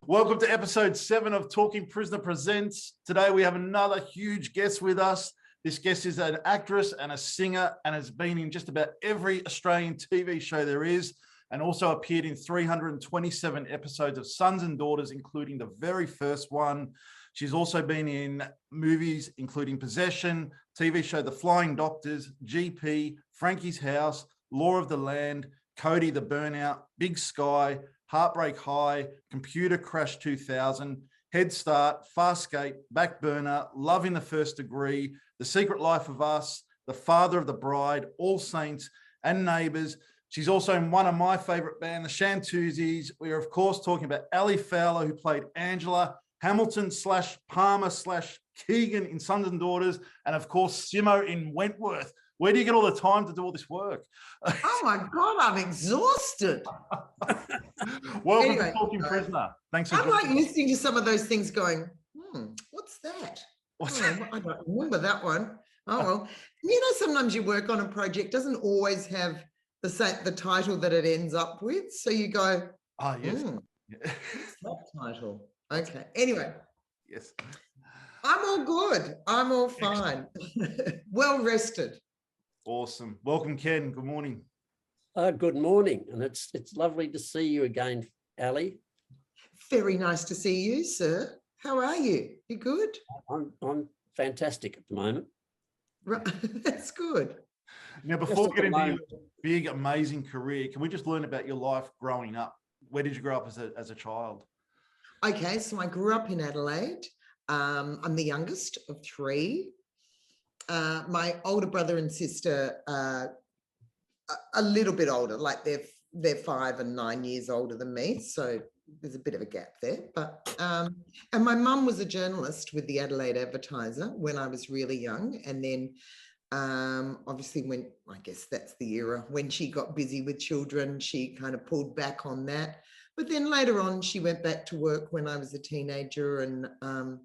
Welcome to episode 7 of Talking Prisoner Presents. Today we have another huge guest with us. This guest is an actress and a singer and has been in just about every Australian TV show there is, and also appeared in 327 episodes of Sons and Daughters, including the very first one. She's also been in movies including Possession, TV show The Flying Doctors, GP, Frankie's House, Law of the Land, Cody the Burnout, Big Sky, Heartbreak High, Computer Crash 2000, Head Start, Farscape, Back Burner, Love in the First Degree, The Secret Life of Us, The Father of the Bride, All Saints, and Neighbours. She's also in one of my favourite bands, the Chantoozies. We are, of course, talking about Ally Fowler, who played Angela, Hamilton / Palmer / Keegan in Sons and Daughters, and, of course, Simmo in Wentworth. Where do you get all the time to do all this work? Oh my God, I'm exhausted. Welcome to Talking Prisoner. Thanks for joining us. I'm like listening to some of those things going, what's that? I don't remember that one. Oh, well. You know, sometimes you work on a project, doesn't always have the title that it ends up with. So you go, yes. What's that title? Okay. Anyway. Yes. I'm all good. I'm all fine. Well rested. Awesome. Welcome, Ken. Good morning. Good morning, and it's lovely to see you again, Ally. Very nice to see you, sir. How are you? You good? I'm fantastic at the moment. Right. That's good. Now, before we get into your big, amazing career, can we just learn about your life growing up? Where did you grow up as a child? Okay, so I grew up in Adelaide. I'm the youngest of 3. My older brother and sister are a little bit older, like they're 5 and 9 years older than me, so there's a bit of a gap there. But and my mum was a journalist with the Adelaide Advertiser when I was really young, and then obviously when, I guess that's the era when she got busy with children, she kind of pulled back on that. But then later on, she went back to work when I was a teenager, and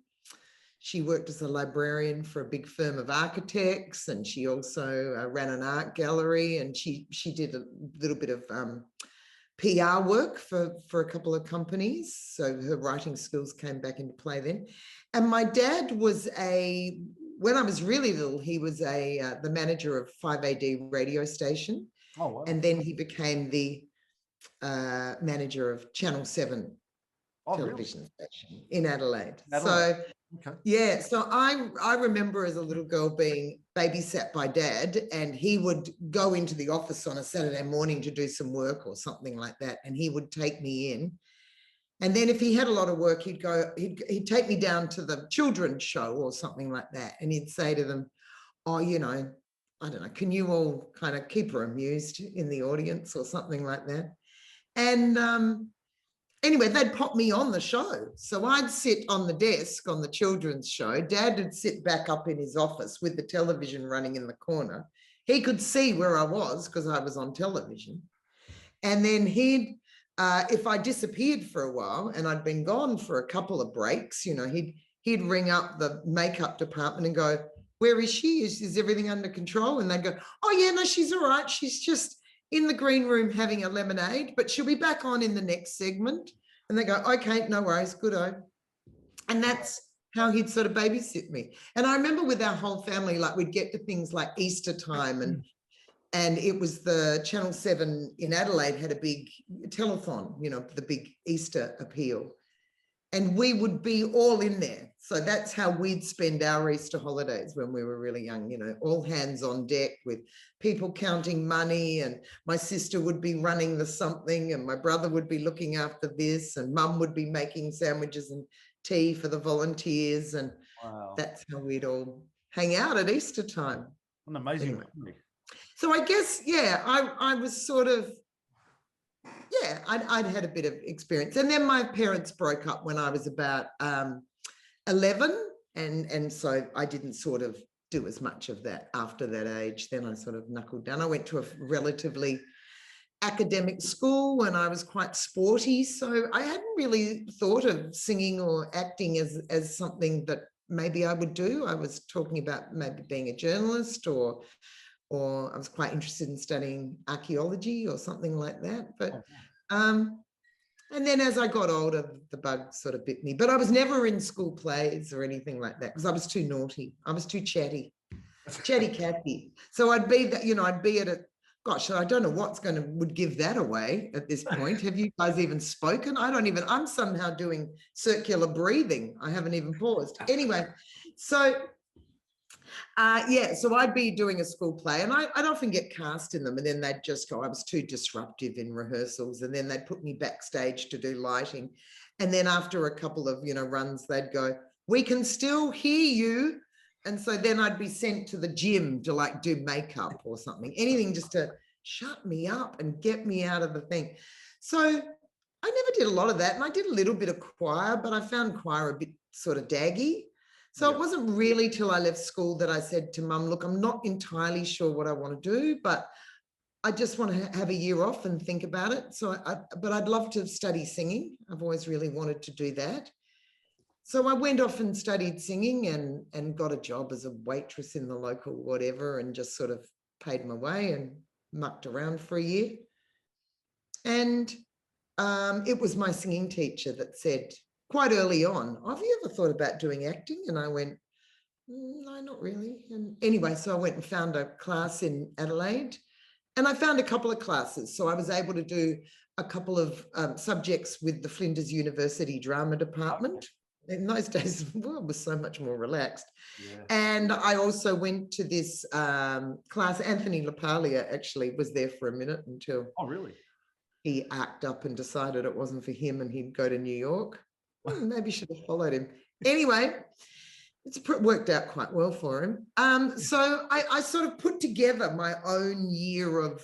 she worked as a librarian for a big firm of architects, and she also ran an art gallery, and she did a little bit of PR work for a couple of companies. So her writing skills came back into play then. And my dad was when I was really little, he was the manager of 5AD radio station. Oh, wow. And then he became the manager of Channel 7 television station in Adelaide. So okay. Yeah, so I remember as a little girl being babysat by Dad, and he would go into the office on a Saturday morning to do some work or something like that, and he would take me in. And then if he had a lot of work, he'd take me down to the children's show or something like that, and he'd say to them, oh, you know, I don't know, can you all kind of keep her amused in the audience or something like that? And anyway, they'd pop me on the show. So I'd sit on the desk on the children's show. Dad would sit back up in his office with the television running in the corner. He could see where I was because I was on television. And then if I disappeared for a while and I'd been gone for a couple of breaks, you know, he'd ring up the makeup department and go, where is she? Is everything under control? And they'd go, oh yeah, no, she's all right. She's just in the green room having a lemonade, but she'll be back on in the next segment. And they go, okay, no worries, good-o. And that's how he'd sort of babysit me. And I remember with our whole family, like we'd get to things like Easter time, and it was the Channel 7 in Adelaide had a big telethon, you know, the big Easter appeal. And we would be all in there. So that's how we'd spend our Easter holidays when we were really young, you know, all hands on deck with people counting money, and my sister would be running the something, and my brother would be looking after this, and mum would be making sandwiches and tea for the volunteers. And wow, that's how we'd all hang out at Easter time. An amazing memory. So I guess, yeah, I was sort of, yeah, I'd had a bit of experience. And then my parents broke up when I was about 11. And so I didn't sort of do as much of that after that age. Then I sort of knuckled down. I went to a relatively academic school and I was quite sporty. So I hadn't really thought of singing or acting as something that maybe I would do. I was talking about maybe being a journalist, or I was quite interested in studying archaeology or something like that. But And then as I got older, the bug sort of bit me. But I was never in school plays or anything like that because I was too naughty. I was too chatty Cathy. So I'd be that, I'd be at a, gosh, I don't know what's would give that away at this point. Have you guys even spoken? I'm somehow doing circular breathing. I haven't even paused. Anyway, so so I'd be doing a school play and I'd often get cast in them and then they'd just go, I was too disruptive in rehearsals, and then they'd put me backstage to do lighting. And then after a couple of, runs, they'd go, we can still hear you. And so then I'd be sent to the gym to like do makeup or something, anything just to shut me up and get me out of the thing. So I never did a lot of that. And I did a little bit of choir, but I found choir a bit sort of daggy. So it wasn't really till I left school that I said to Mum, look, I'm not entirely sure what I want to do, but I just want to have a year off and think about it. But I'd love to study singing. I've always really wanted to do that. So I went off and studied singing and got a job as a waitress in the local whatever and just sort of paid my way and mucked around for a year. And it was my singing teacher that said quite early on, have you ever thought about doing acting? And I went, no, not really. And anyway, so I went and found a class in Adelaide and I found a couple of classes. So I was able to do a couple of subjects with the Flinders University drama department. In those days, well, it was so much more relaxed. Yeah. And I also went to this class. Anthony LaPaglia actually was there for a minute until he arced up and decided it wasn't for him and he'd go to New York. Maybe should have followed him. Anyway, it's worked out quite well for him. So I sort of put together my own year of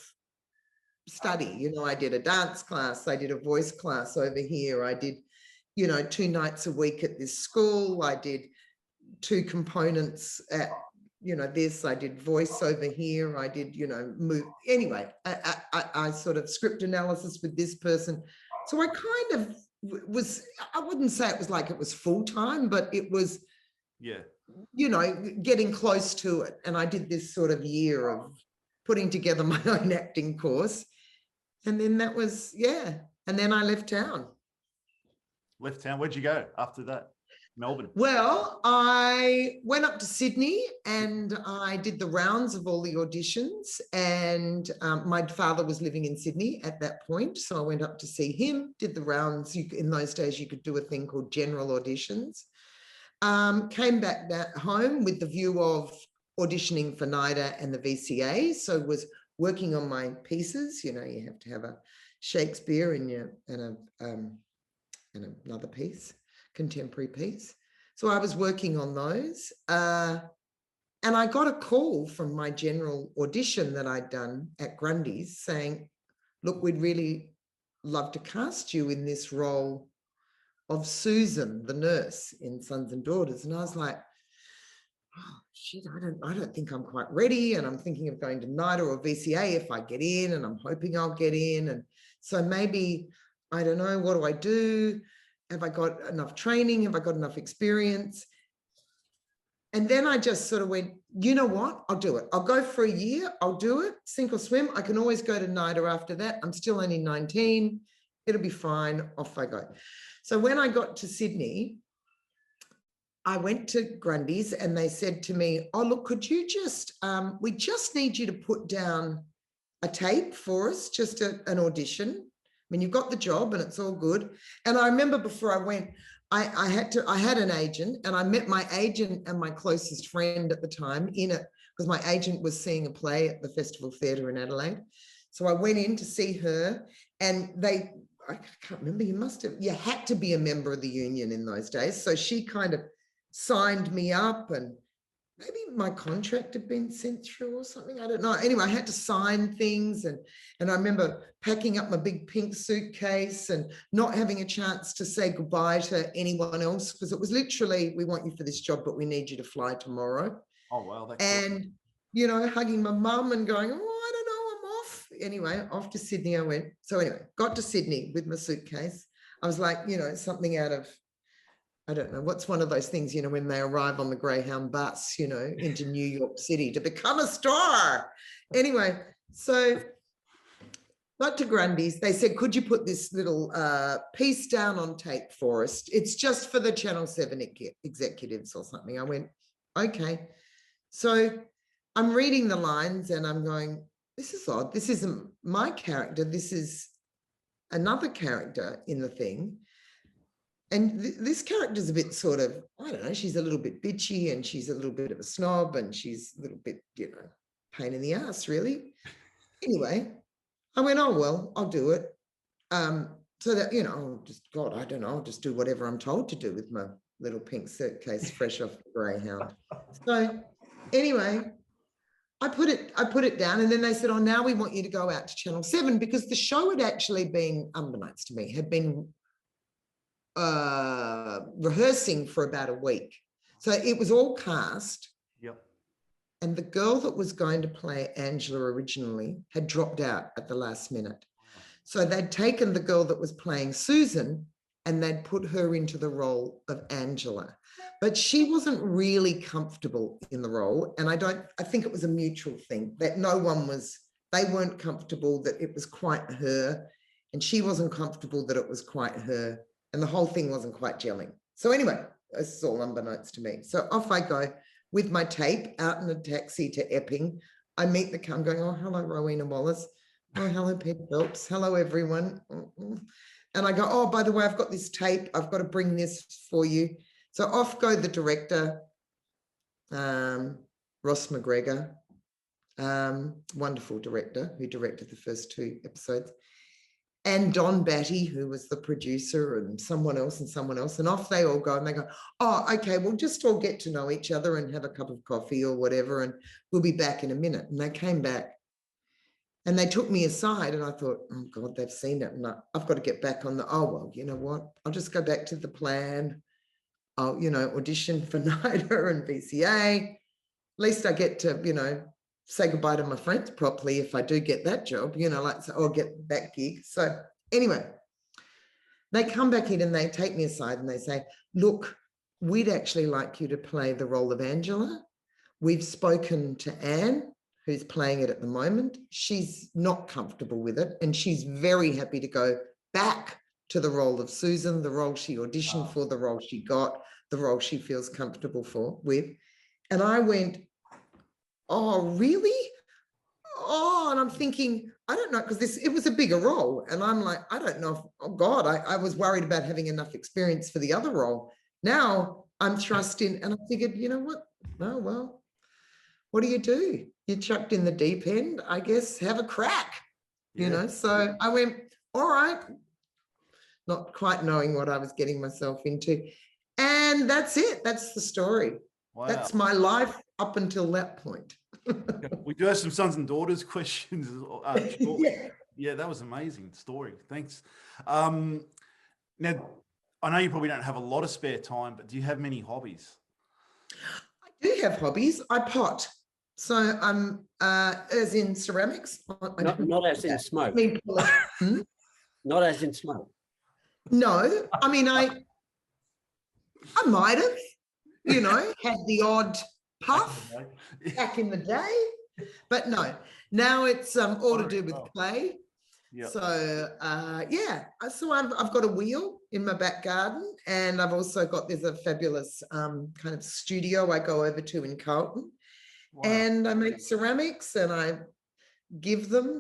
study. I did a dance class. I did a voice class over here. I did 2 nights a week at this school. I did 2 components at, this. I did voice over here. I did, move. Anyway, I sort of script analysis with this person. So I kind of was, I wouldn't say it was like it was full time, but it was, getting close to it. And I did this sort of year of putting together my own acting course. And then that was, and then I left town. Left town. Where'd you go after that? Melbourne. Well, I went up to Sydney and I did the rounds of all the auditions, and my father was living in Sydney at that point. So I went up to see him, did the rounds. In those days, you could do a thing called general auditions. Came back home with the view of auditioning for NIDA and the VCA. So was working on my pieces. You have to have a Shakespeare and another piece, contemporary piece. So I was working on those. And I got a call from my general audition that I'd done at Grundy's saying, look, we'd really love to cast you in this role of Susan, the nurse in Sons and Daughters. And I was like, oh, shit, I don't think I'm quite ready. And I'm thinking of going to NIDA or VCA if I get in, and I'm hoping I'll get in. And so maybe, I don't know, what do I do? Have I got enough training? Have I got enough experience? And then I just sort of went, you know what? I'll do it. I'll go for a year. I'll do it. Sink or swim. I can always go to NIDA after that. I'm still only 19. It'll be fine. Off I go. So when I got to Sydney, I went to Grundy's and they said to me, oh, look, could you just, we just need you to put down a tape for us, just an audition. I mean, you've got the job and it's all good. And I remember before I went, I had an agent, and I met my agent and my closest friend at the time in it, because my agent was seeing a play at the Festival Theatre in Adelaide. So I went in to see her, and I can't remember, you had to be a member of the union in those days. So she kind of signed me up, and maybe my contract had been sent through or something. I don't know. Anyway, I had to sign things. And I remember packing up my big pink suitcase and not having a chance to say goodbye to anyone else, because it was literally, we want you for this job, but we need you to fly tomorrow. Oh, wow. And, hugging my mum and going, oh, I don't know, I'm off. Anyway, off to Sydney I went. So anyway, got to Sydney with my suitcase. I was like, something out of, I don't know, what's one of those things, when they arrive on the Greyhound bus, into New York City to become a star. Anyway, so Got to Grundy's. They said, could you put this little piece down on tape for us? It's just for the Channel 7 executives or something. I went, okay. So I'm reading the lines and I'm going, this is odd. This isn't my character. This is another character in the thing. And this character's a bit sort of, I don't know, she's a little bit bitchy and she's a little bit of a snob and she's a little bit, you know, pain in the ass, really. Anyway, I went, oh, well, I'll do it. So that, you know, God, I don't know, I'll just do whatever I'm told to do with my little pink suitcase fresh off the Greyhound. So anyway, I put it down and then they said, oh, now we want you to go out to Channel 7 because the show had actually been, unbeknownst to me, had been rehearsing for about a week. So it was all cast. Yep. And the girl that was going to play Angela originally had dropped out at the last minute. So they'd taken the girl that was playing Susan and they'd put her into the role of Angela. But she wasn't really comfortable in the role. And I think it was a mutual thing that they weren't comfortable that it was quite her. And she wasn't comfortable that it was quite her. And the whole thing wasn't quite gelling. So anyway, this is all unbeknownst to me. So off I go with my tape out in a taxi to Epping. I meet I'm going, oh, hello, Rowena Wallace. Oh, hello, Peter Phelps. Hello, everyone. And I go, oh, by the way, I've got this tape. I've got to bring this for you. So off go the director, Ross McGregor, wonderful director who directed the first 2 episodes, and Don Batty, who was the producer, and someone else. And off they all go and they go, oh, okay, we'll just all get to know each other and have a cup of coffee or whatever, and we'll be back in a minute. And they came back and they took me aside and I thought, oh God, they've seen it. And I've got to get back on oh, well, you know what? I'll just go back to the plan. I'll, you know, audition for NIDA and VCA. At least I get to, you know, say goodbye to my friends properly if I do get that job, you know, like, so I'll get that gig. So anyway, they come back in and they take me aside and they say, look, we'd actually like you to play the role of Angela. We've spoken to Anne, who's playing it at the moment. She's not comfortable with it and she's very happy to go back to the role of Susan, the role she auditioned for, the role she got, the role she feels comfortable with. And I went, oh, really? Oh, and I'm thinking, I don't know, because it was a bigger role. And I'm like, I don't know if, oh God, I was worried about having enough experience for the other role. Now I'm thrust in and I figured, you know what? Oh, well, what do? You're chucked in the deep end, I guess, have a crack, you know? So I went, all right, not quite knowing what I was getting myself into. And that's it. That's the story. Wow. That's my life up until that point. We do have some sons and daughters questions. Yeah, that was an amazing story. Thanks. Now, I know you probably don't have a lot of spare time, but do you have many hobbies? I do have hobbies. I pot. So I'm as in ceramics. Not as in smoke. Not as in smoke. No, I mean, I might have, you know, had the odd puff back in the day, but no, now it's all to do with clay. Yep. So so I've got a wheel in my back garden, and I've also got, there's a fabulous kind of studio I go over to in Carlton. Wow. And I make ceramics and I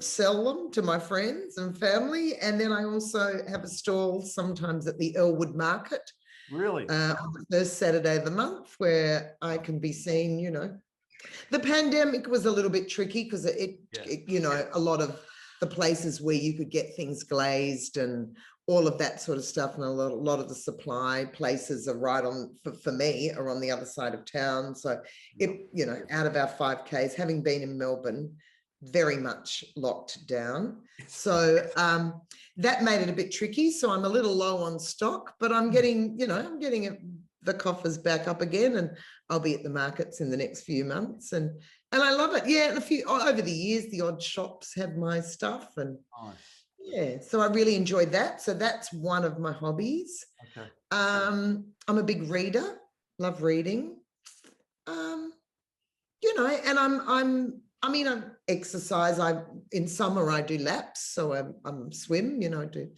sell them to my friends and family. And then I also have a stall sometimes at the Elwood Market. Really? On the first Saturday of the month, where I can be seen, you know. The pandemic was a little bit tricky because it you know, a lot of the places where you could get things glazed and all of that sort of stuff, and a lot of the supply places are right on, for me, are on the other side of town. So it, you know, out of our 5Ks, having been in Melbourne, very much locked down. So that made it a bit tricky. So I'm a little low on stock, but I'm getting, you know, the coffers back up again, and I'll be at the markets in the next few months. And I love it. Yeah, and over the years, the odd shops have my stuff, and yeah, so I really enjoyed that. So that's one of my hobbies. Okay. I'm a big reader, love reading. You know, and exercise. In summer I do laps, so I'm swim, you know, I do.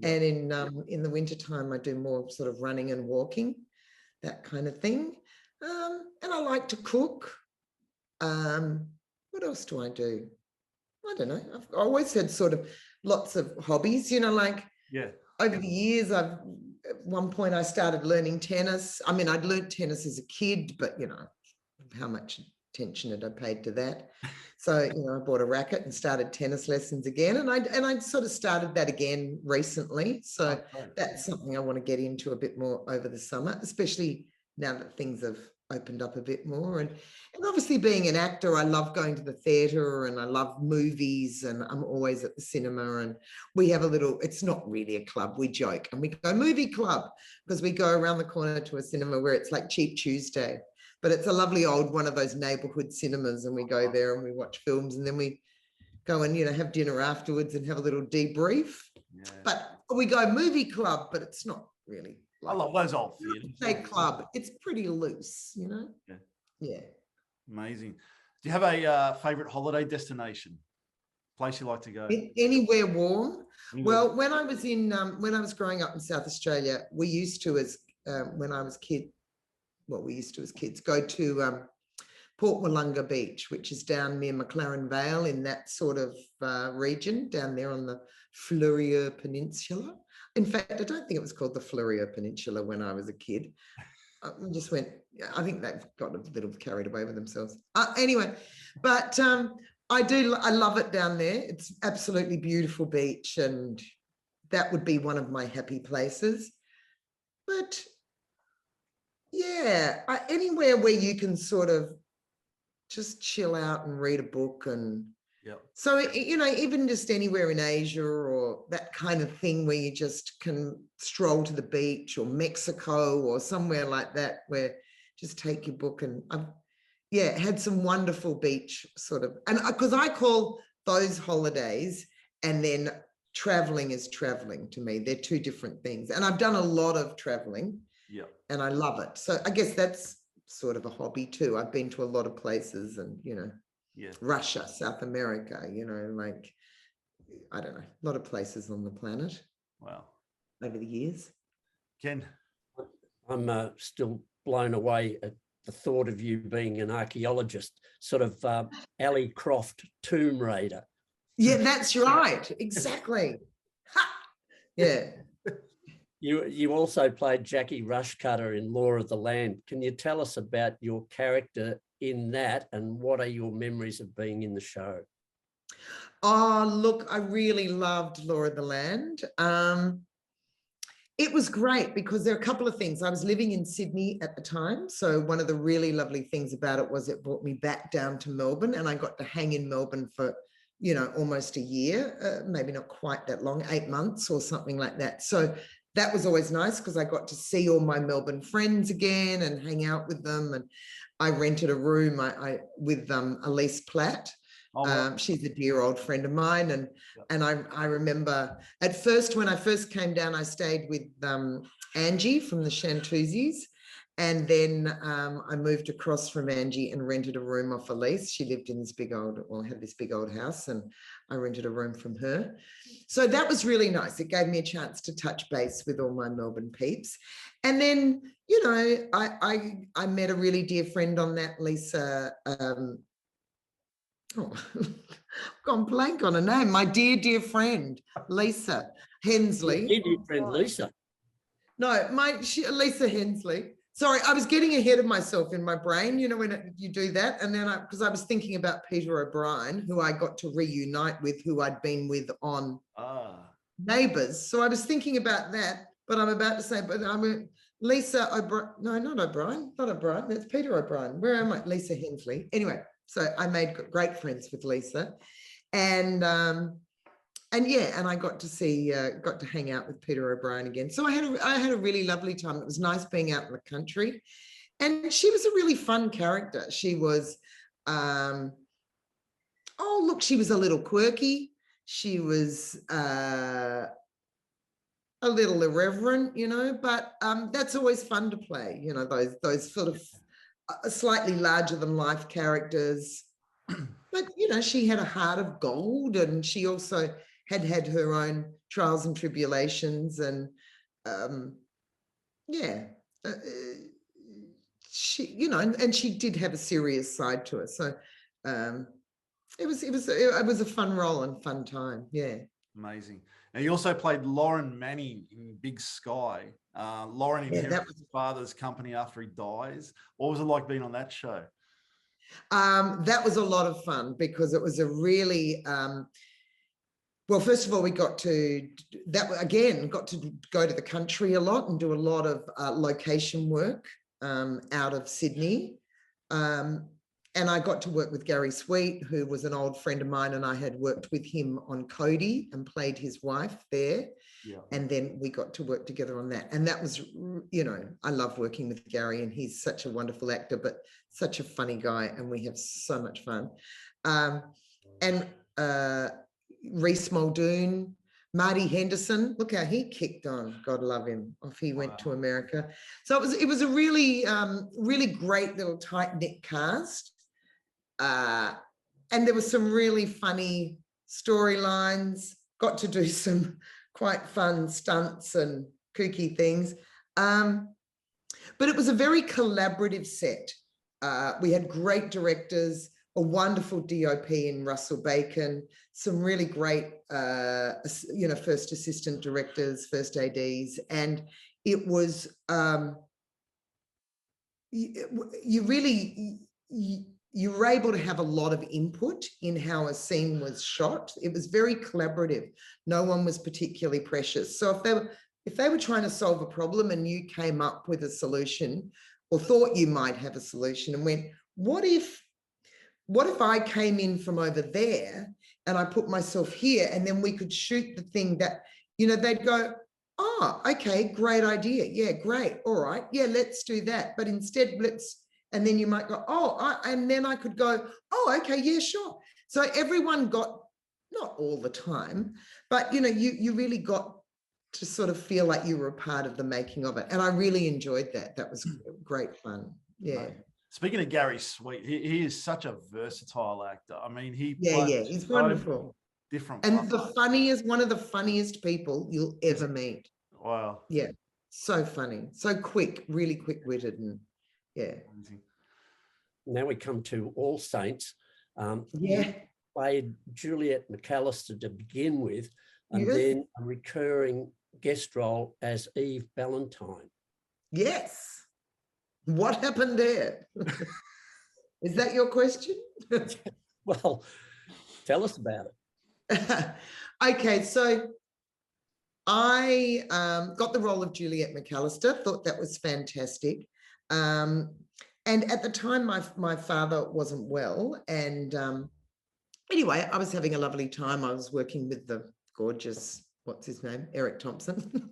And in the wintertime I do more sort of running and walking, that kind of thing. And I like to cook. What else do I do? I don't know. I've always had sort of lots of hobbies, you know, like over the years, at one point I started learning tennis. I mean, I'd learned tennis as a kid, but you know, how much attention had I paid to that? So, you know, I bought a racket and started tennis lessons again. And I sort of started that again recently. So that's something I want to get into a bit more over the summer, especially now that things have opened up a bit more. And obviously being an actor, I love going to the theatre and I love movies, and I'm always at the cinema. And we have it's not really a club, we joke, and we go movie club because we go around the corner to a cinema where it's like Cheap Tuesday. But it's a lovely old one of those neighbourhood cinemas, and we go there and we watch films, and then we go and, you know, have dinner afterwards and have a little debrief. Yeah. But we go movie club, but it's not really. Like, I love those old theatres. Say club, it's pretty loose, you know. Yeah. Amazing. Do you have a favourite holiday destination? Place you like to go? Anywhere warm. Well, when I was growing up in South Australia, we used to, when I was kid. What we used to as kids, go to Port Wollonga Beach, which is down near McLaren Vale in that sort of region down there on the Fleurieu Peninsula. In fact, I don't think it was called the Fleurieu Peninsula when I was a kid. I just went, I think they've got a little carried away with themselves. Anyway, but I love it down there. It's absolutely beautiful beach, and that would be one of my happy places. But yeah, anywhere where you can sort of just chill out and read a book. And so, you know, even just anywhere in Asia or that kind of thing where you just can stroll to the beach, or Mexico or somewhere like that, where just take your book. And I've had some wonderful beach sort of, and because I call those holidays, and then traveling is traveling to me. They're two different things. And I've done a lot of traveling. And I love it. So I guess that's sort of a hobby too. I've been to a lot of places, and, you know, Russia, South America, you know, like, I don't know, a lot of places on the planet. Wow. Over the years. Ken? I'm still blown away at the thought of you being an archaeologist, sort of Ally Croft Tomb Raider. Yeah, that's right. Exactly. Ha! Yeah. You also played Jackie Rushcutter in Law of the Land. Can you tell us about your character in that, and what are your memories of being in the show? Oh, look, I really loved Law of the Land. It was great because there are a couple of things. I was living in Sydney at the time, so one of the really lovely things about it was it brought me back down to Melbourne, and I got to hang in Melbourne for, you know, almost a year, maybe not quite that long, 8 months or something like that. So that was always nice because I got to see all my Melbourne friends again and hang out with them. And I rented a room with Elise Platt. She's a dear old friend of mine. And I remember at first, when I first came down, I stayed with Angie from the Chantoozies. And then I moved across from Angie and rented a room off Elise. She lived in this had this big old house, and I rented a room from her. So that was really nice. It gave me a chance to touch base with all my Melbourne peeps. And then, you know, I met a really dear friend on that, Lisa. I've gone blank on her name. My dear friend, Lisa Hensley. Your dear friend, Lisa. No, Lisa Hensley. Sorry, I was getting ahead of myself in my brain, you know, when you do that. And then because I was thinking about Peter O'Brien, who I got to reunite with, who I'd been with on Neighbours. So I was thinking about that, but I'm about to say, but I'm Lisa O'Brien. No, not O'Brien. That's Peter O'Brien. Where am I? Lisa Hensley. Anyway, so I made great friends with Lisa. And I got to hang out with Peter O'Brien again. So I had a really lovely time. It was nice being out in the country, and she was a really fun character. She was, she was a little quirky. She was a little irreverent, you know. But that's always fun to play. You know, those sort of slightly larger than life characters. But, you know, she had a heart of gold, and she also had her own trials and tribulations, and she, you know, and she did have a serious side to her. So it was a fun role and fun time. Yeah. Amazing. Now, you also played Lauren Manning in Big Sky. Lauren inherits his father's company after he dies. What was it like being on that show? That was a lot of fun, because it was a really, well, first of all, we got to go to the country a lot and do a lot of location work out of Sydney. And I got to work with Gary Sweet, who was an old friend of mine, and I had worked with him on Cody and played his wife there. Yeah. And then we got to work together on that. And that was, you know, I love working with Gary, and he's such a wonderful actor, but such a funny guy, and we have so much fun. And Reese Muldoon, Marty Henderson, look how he kicked on. God love him. Off he went to America. So it was a really, really great little tight-knit cast. And there were some really funny storylines. Got to do some quite fun stunts and kooky things. But it was a very collaborative set. We had great directors, a wonderful DOP in Russell Bacon, some really great, you know, first assistant directors, first ADs, and it was, you were able to have a lot of input in how a scene was shot. It was very collaborative. No one was particularly precious. So if they were trying to solve a problem and you came up with a solution, or thought you might have a solution, and went, what if I came in from over there and I put myself here, and then we could shoot the thing that, you know, they'd go, oh, okay, great idea. Yeah, great. All right. Yeah, let's do that. But instead, and then you might go, and then I could go, oh, okay, yeah, sure. So everyone got, not all the time, but, you know, you really got to sort of feel like you were a part of the making of it. And I really enjoyed that. That was great fun. Yeah. Speaking of Gary Sweet, he is such a versatile actor. I mean, he's wonderful. Different. And one of the funniest people you'll ever meet. Wow. Yeah. So funny, so quick, really quick-witted, and yeah. Now we come to All Saints. Yeah. Played Juliet McAllister to begin with, and then a recurring guest role as Eve Ballantyne. Yes. What happened there? Is that your question? Well, tell us about it. Okay, so I got the role of Juliet McAllister, thought that was fantastic. And at the time, my father wasn't well. And anyway, I was having a lovely time. I was working with the gorgeous, what's his name? Eric Thompson.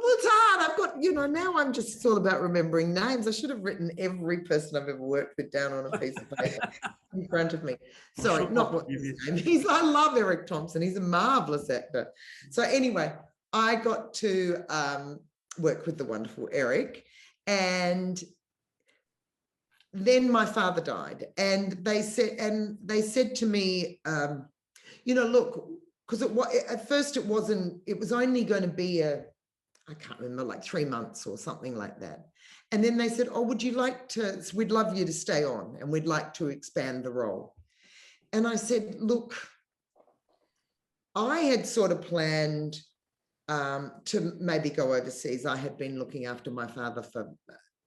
Well, it's hard. I've got, you know, now I'm just all about remembering names. I should have written every person I've ever worked with down on a piece of paper in front of me. Sorry, not what his name. I love Eric Thompson. He's a marvelous actor. So anyway, I got to work with the wonderful Eric, and then my father died, and they said to me, you know, look, because at first it was only going to be I can't remember, like 3 months or something like that. And then they said, oh, would you like to, we'd love you to stay on, and we'd like to expand the role. And I said, look, I had sort of planned to maybe go overseas. I had been looking after my father for,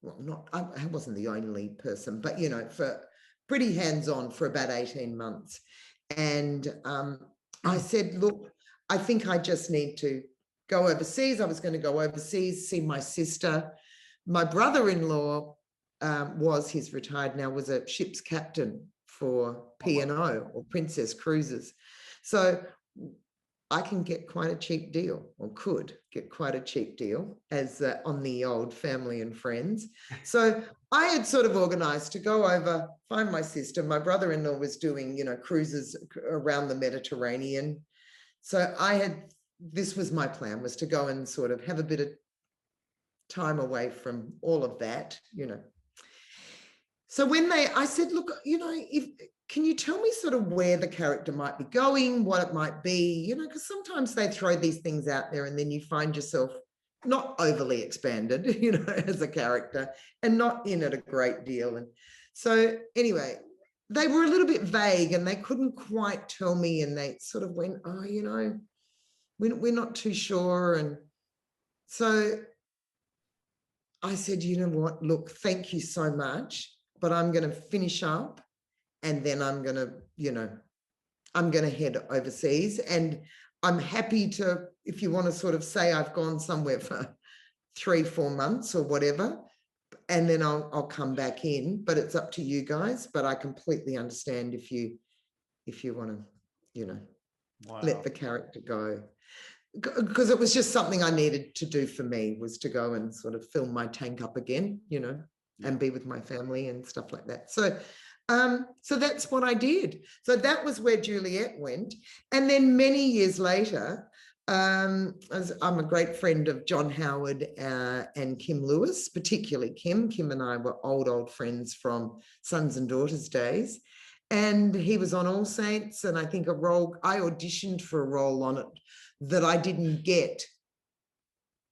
well, I wasn't the only person, but, you know, for pretty hands-on for about 18 months. And I said, look, I think I just need to go overseas. I was going to go overseas, see my sister. My brother-in-law he's retired now, was a ship's captain for P&O, or Princess Cruises. So I can get quite a cheap deal, or could get quite a cheap deal as on the old family and friends. So I had sort of organised to go over, find my sister. My brother-in-law was doing, you know, cruises around the Mediterranean. So this was my plan, was to go and sort of have a bit of time away from all of that, you know. So when I said, look, you know, can you tell me sort of where the character might be going, what it might be, you know, because sometimes they throw these things out there and then you find yourself not overly expanded, you know, as a character and not in it a great deal. And so anyway, they were a little bit vague and they couldn't quite tell me, and they sort of went, oh, you know, we're not too sure. And so I said, you know what, look, thank you so much, but I'm going to finish up and then I'm going to, you know, I'm going to head overseas. And I'm happy to, if you want to sort of say I've gone somewhere for 3-4 months or whatever, and then I'll come back in, but it's up to you guys. But I completely understand if you want to, you know, let the character go. Because it was just something I needed to do for me, was to go and sort of fill my tank up again, you know, and be with my family and stuff like that. So so that's what I did. So that was where Juliet went. And then many years later, as I'm a great friend of John Howard and Kim Lewis, particularly Kim. Kim and I were old friends from Sons and Daughters days. And he was on All Saints, and I think I auditioned for a role on it that I didn't get.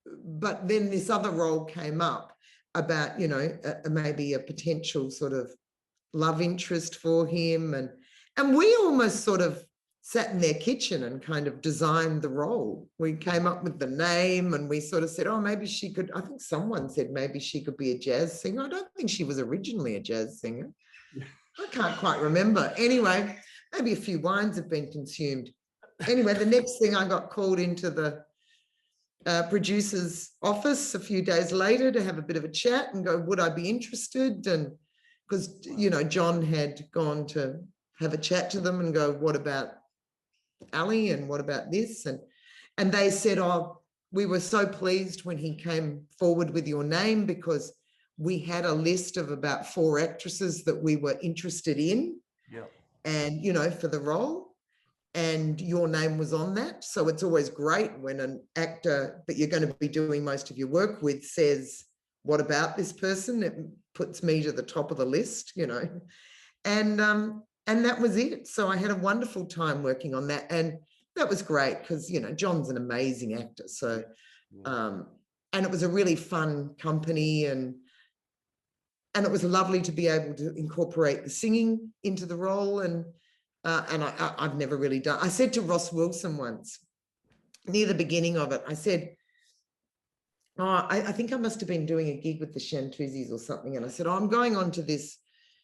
But then this other role came up about, you know, maybe a potential sort of love interest for him. And we almost sort of sat in their kitchen and kind of designed the role. We came up with the name and we sort of said, oh, maybe she could, I think someone said maybe she could be a jazz singer. I don't think she was originally a jazz singer. I can't quite remember. Anyway, maybe a few wines have been consumed. Anyway, the next thing, I got called into the producer's office a few days later to have a bit of a chat and go, would I be interested? And because, you know, John had gone to have a chat to them and go, what about Ally and what about this? And they said, oh, we were so pleased when he came forward with your name, because we had a list of about 4 actresses that we were interested in, and, you know, for the role, and your name was on that. So it's always great when an actor that you're going to be doing most of your work with says, what about this person? It puts me to the top of the list, you know. And that was it. So I had a wonderful time working on that, and that was great because, you know, John's an amazing actor. So and it was a really fun company, and it was lovely to be able to incorporate the singing into the role. And I've never really done. I said to Ross Wilson once, near the beginning of it, I said, oh, I think I must have been doing a gig with the Chantoozies or something. And I said, oh, I'm going on to this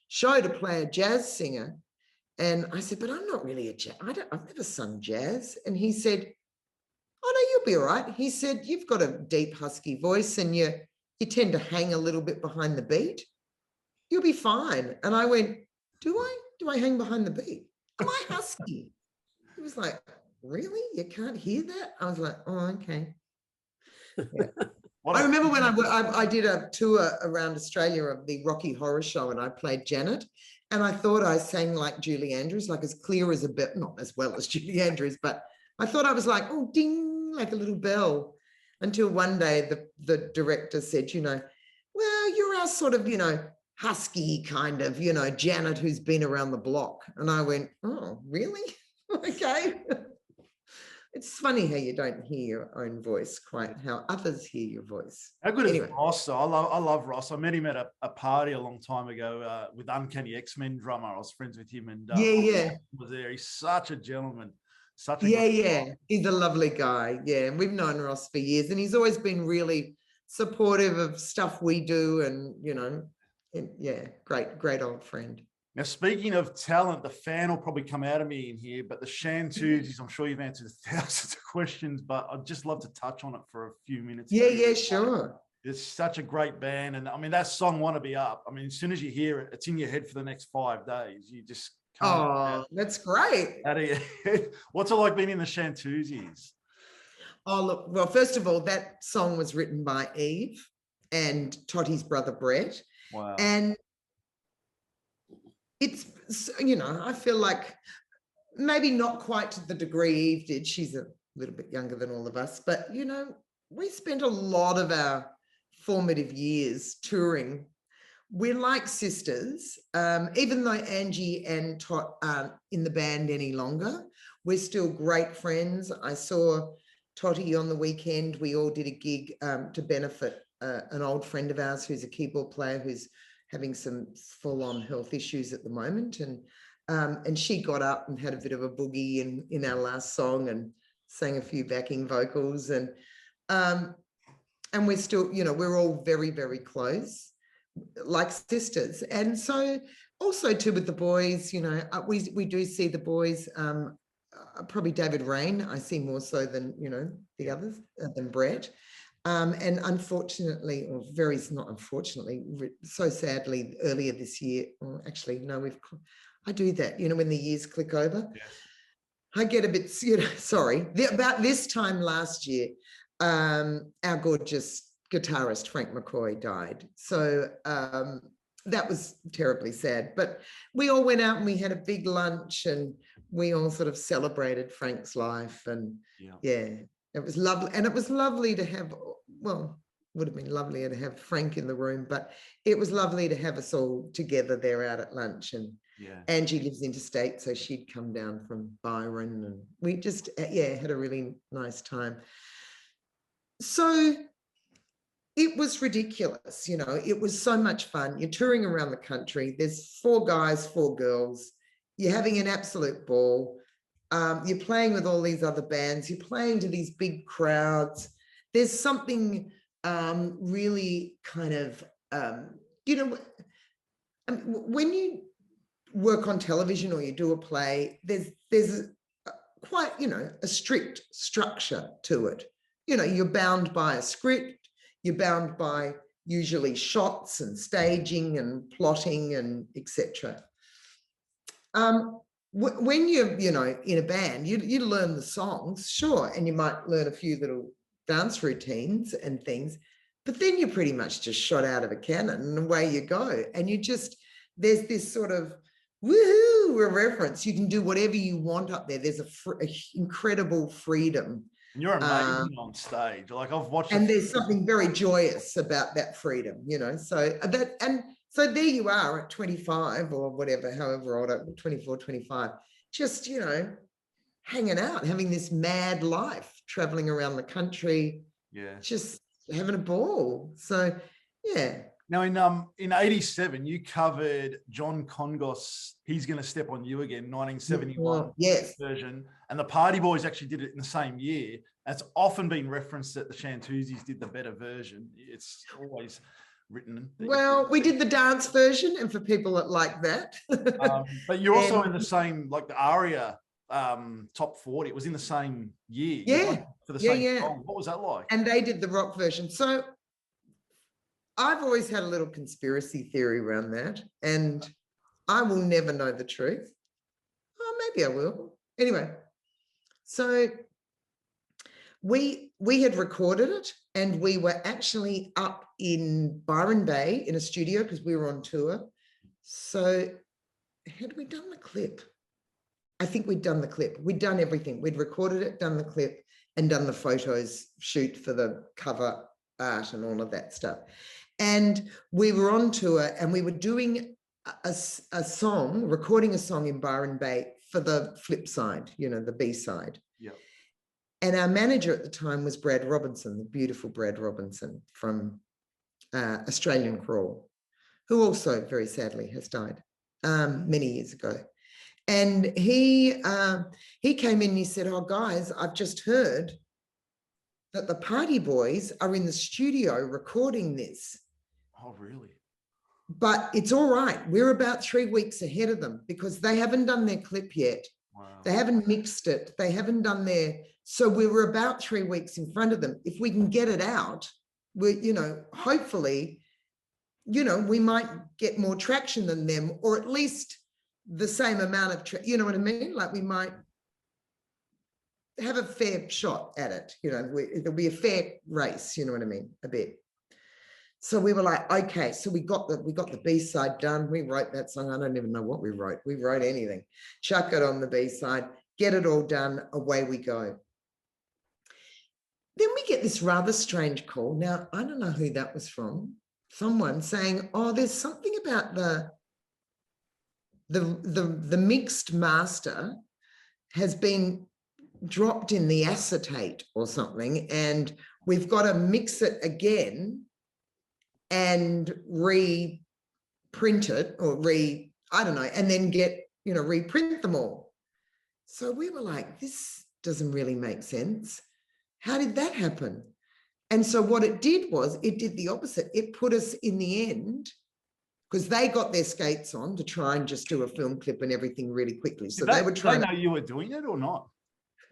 show to play a jazz singer. And I said, but I'm not really a jazz. I've never sung jazz. And he said, oh, no, you'll be all right. He said, you've got a deep, husky voice and you tend to hang a little bit behind the beat. You'll be fine. And I went, do I hang behind the beat? Am I husky? He was like, really? You can't hear that? I was like, oh, okay. Yeah. I remember when I did a tour around Australia of the Rocky Horror Show, and I played Janet, and I thought I sang like Julie Andrews, like as clear as a bell, not as well as Julie Andrews, but I thought I was like, oh, ding, like a little bell, until one day the director said, you know, well, you're our sort of, you know, husky kind of, you know, Janet who's been around the block. And I went, oh, really? Okay. It's funny how you don't hear your own voice quite how others hear your voice. How good is Ross? So I love Ross. I met him at a party a long time ago with Uncanny X-Men drummer. I was friends with him, and was there. He's such a gentleman. He's a lovely guy. Yeah, and we've known Ross for years, and he's always been really supportive of stuff we do, and you know, great old friend. Now, speaking of talent, the fan will probably come out of me in here, but the Chantoozies, I'm sure you've answered thousands of questions, but I'd just love to touch on it for a few minutes. Yeah, sure. It's such a great band. And I mean, that song, Wanna Be Up, I mean, as soon as you hear it, it's in your head for the next 5 days. You just can't. Oh, that's great. What's it like being in the Chantoozies? Oh, look, well, first of all, that song was written by Eve and Totty's brother, Brett. Wow. And it's, you know, I feel like maybe not quite to the degree Eve did. She's a little bit younger than all of us, but, you know, we spent a lot of our formative years touring we're like sisters. Even though Angie and Tot aren't in the band any longer, we're still great friends. I saw Totty on the weekend. We all did a gig to benefit an old friend of ours who's a keyboard player who's having some full-on health issues at the moment. And she got up and had a bit of a boogie in our last song and sang a few backing vocals. And we're still, you know, we're all very, very close, like sisters. And so also too with the boys, you know, we do see the boys, probably David Rain, I see more so than, you know, the others, than Brett. And unfortunately, or not unfortunately, so sadly, earlier this year, or actually, no, I do that, you know, when the years click over. Yes. I get a bit, you know, sorry. About this time last year, our gorgeous guitarist, Frank McCoy, died. So that was terribly sad. But we all went out and we had a big lunch and we all sort of celebrated Frank's life. And yeah, it was lovely. And it was lovely to have, well, would have been lovelier to have Frank in the room, but it was lovely to have us all together there out at lunch. And Angie lives interstate, so she'd come down from Byron and we just, had a really nice time. So it was ridiculous, you know, it was so much fun. You're touring around the country. There's 4 guys, 4 girls. You're having an absolute ball. You're playing with all these other bands. You're playing to these big crowds. There's something really kind of, you know, when you work on television or you do a play, there's quite, you know, a strict structure to it. You know, you're bound by a script, you're bound by usually shots and staging and plotting and etc. When you're, you know, in a band, you learn the songs, sure, and you might learn a few little dance routines and things, but then you're pretty much just shot out of a cannon and away you go. And you just, there's this sort of woohoo irreverence. You can do whatever you want up there. There's a incredible freedom. And you're amazing on stage. Like I've watched. And there's something very joyous about that freedom, you know. So so there you are at 25 or whatever, however old, 24, 25, just, you know, hanging out, having this mad life, traveling around the country, just having a ball. So, yeah. Now, in 87, you covered John Congo's He's Gonna Step on You Again, 1971 version. And the Party Boys actually did it in the same year. It's often been referenced that the Chantoozies did the better version. It's always written. Well, we did the dance version, and for people that like that. But you're also in the same, like the ARIA top 40. It was in the same year. Yeah. For the same song. What was that like? And they did the rock version. So I've always had a little conspiracy theory around that, and I will never know the truth. Oh, maybe I will. Anyway, so we had recorded it, and we were actually up in Byron Bay in a studio because we were on tour. So had we done the clip? I think we'd done the clip. We'd done everything. We'd recorded it, done the clip, and done the photos shoot for the cover art and all of that stuff. And we were on tour and we were doing a song, recording a song in Byron Bay for the flip side, you know, the B side. Yeah. And our manager at the time was Brad Robinson, the beautiful Brad Robinson from Australian Crawl, who also very sadly has died many years ago. And he came in and he said, "Oh, guys, I've just heard that the Party Boys are in the studio recording this." Oh, really? But it's all right. We're about 3 weeks ahead of them because they haven't done their clip yet. Wow. They haven't mixed it. They haven't done their, so we were about 3 weeks in front of them. If we can get it out, we, you know, hopefully, you know, we might get more traction than them, or at least the same amount of, you know what I mean? Like we might have a fair shot at it, you know, it'll be a fair race, you know what I mean, a bit. So we were like, okay, so we got the B-side done. We wrote that song. I don't even know what we wrote. We wrote anything. Chuck it on the B-side, get it all done, away we go. Then we get this rather strange call. Now, I don't know who that was from. someone saying, oh, there's something about the mixed master has been dropped in the acetate or something, and we've got to mix it again and reprint it, or I don't know, and then get, reprint them all. So we were like, this doesn't really make sense. How did that happen? And so what it did was, it did the opposite. It put us in the end, because they got their skates on to try and just do a film clip and everything really quickly. So they were trying. Did they know you were doing it or not?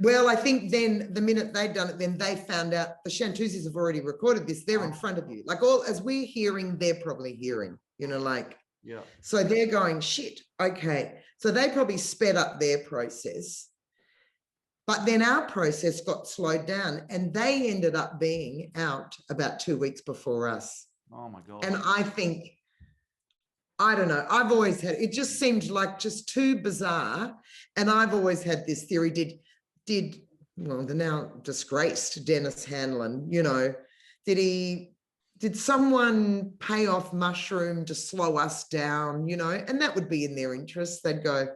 Well, I think then the minute they'd done it, then they found out the Chantoozies have already recorded this. They're in front of you. Like, as we're hearing, they're probably hearing, like. Yeah. So they're going, shit, okay. So they probably sped up their process. But then our process got slowed down, and they ended up being out about 2 weeks before us. Oh my God. And I think, I don't know, I've always had, it just seemed like just too bizarre. And I've always had this theory, well, the now disgraced Dennis Hanlon, did someone pay off Mushroom to slow us down, and that would be in their interest. They'd go,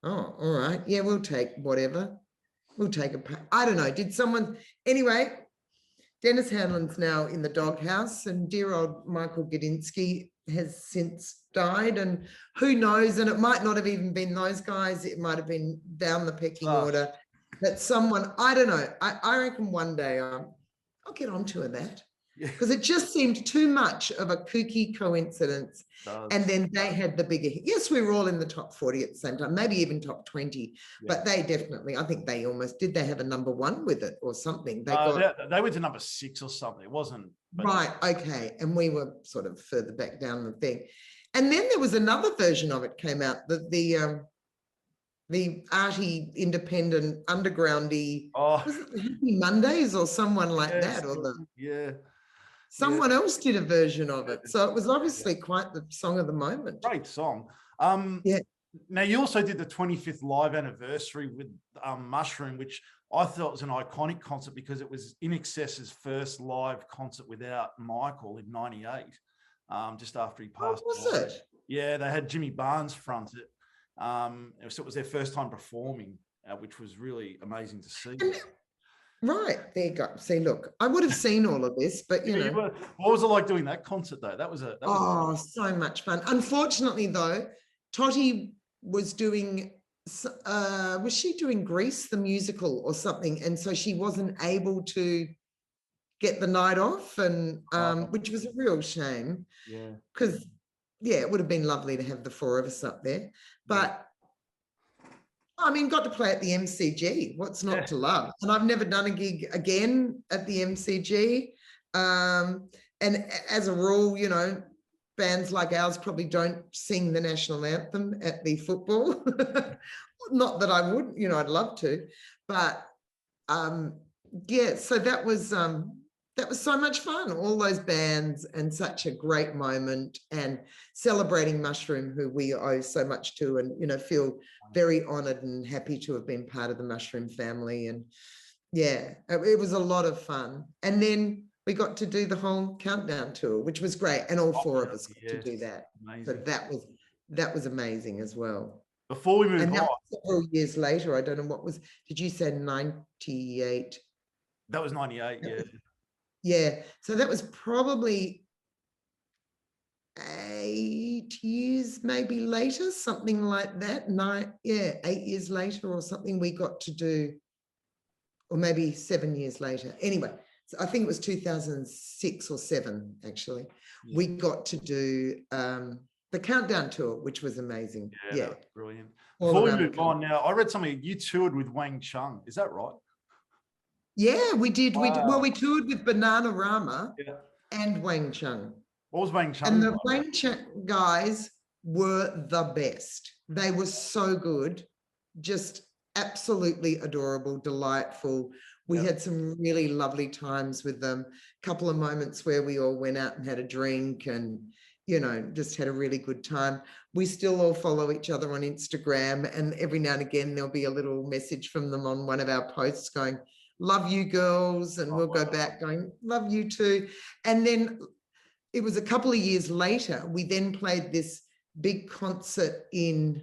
oh, all right, yeah, we'll take whatever. We'll take I don't know. Did someone, anyway, Dennis Hanlon's now in the doghouse, and dear old Michael Gudinski has since died, and who knows, and it might not have even been those guys. It might have been down the pecking order. That someone, I don't know, I reckon one day I'll get onto that, because it just seemed too much of a kooky coincidence. And then they had the bigger hit. Yes, we were all in the top 40 at the same time, maybe even top 20, but they definitely, I think they almost did. They have a number 1 with it or something. They went to number 6 or something. It wasn't. Right, okay. And we were sort of further back down the thing. And then there was another version of it came out, the arty, independent, undergroundy, was it the Happy Mondays or someone like that? Or someone else did a version of it. So it was obviously quite the song of the moment. Great song. Now, you also did the 25th live anniversary with Mushroom, which I thought was an iconic concert because it was INXS's first live concert without Michael in '98, just after he passed away. Was it? Yeah, they had Jimmy Barnes front it. So it was their first time performing, which was really amazing to see. Right, there you go. See, look, I would have seen all of this, but what was it like doing that concert though? That was so much fun. Unfortunately, though, Totty was doing, was she doing Grease the musical or something, and so she wasn't able to get the night off, and which was a real shame. Yeah, because it would have been lovely to have the 4 of us up there, but. I mean, got to play at the MCG. What's not to love? And I've never done a gig again at the MCG. And as a rule, bands like ours probably don't sing the national anthem at the football. Not that I would, I'd love to, but so that was so much fun. All those bands, and such a great moment, and celebrating Mushroom, who we owe so much to, and feel very honoured and happy to have been part of the Mushroom family. And it was a lot of fun. And then we got to do the whole countdown tour, which was great, and all 4 of us got to do that. Amazing. So that was amazing as well. Before we move on, several years later, I don't know what was. Did you say 98? That was 98. Yeah. Yeah, so that was probably 8 years, maybe later, something like that. 8 years later or something, we got to do, or maybe 7 years later. Anyway, so I think it was 2006 or 7, actually. Yeah. We got to do the countdown tour, which was amazing. Yeah, that was brilliant. Before we move on now, I read something, you toured with Wang Chung. Is that right? Yeah, we did. Wow. We toured with Bananarama and Wang Chung. What was Wang Chung? And the Wang Chung guys were the best. They were so good, just absolutely adorable, delightful. We had some really lovely times with them. A couple of moments where we all went out and had a drink and, just had a really good time. We still all follow each other on Instagram, and every now and again there'll be a little message from them on one of our posts going, love you girls, and we'll go back going, love you too. And then it was a couple of years later, we then played this big concert in,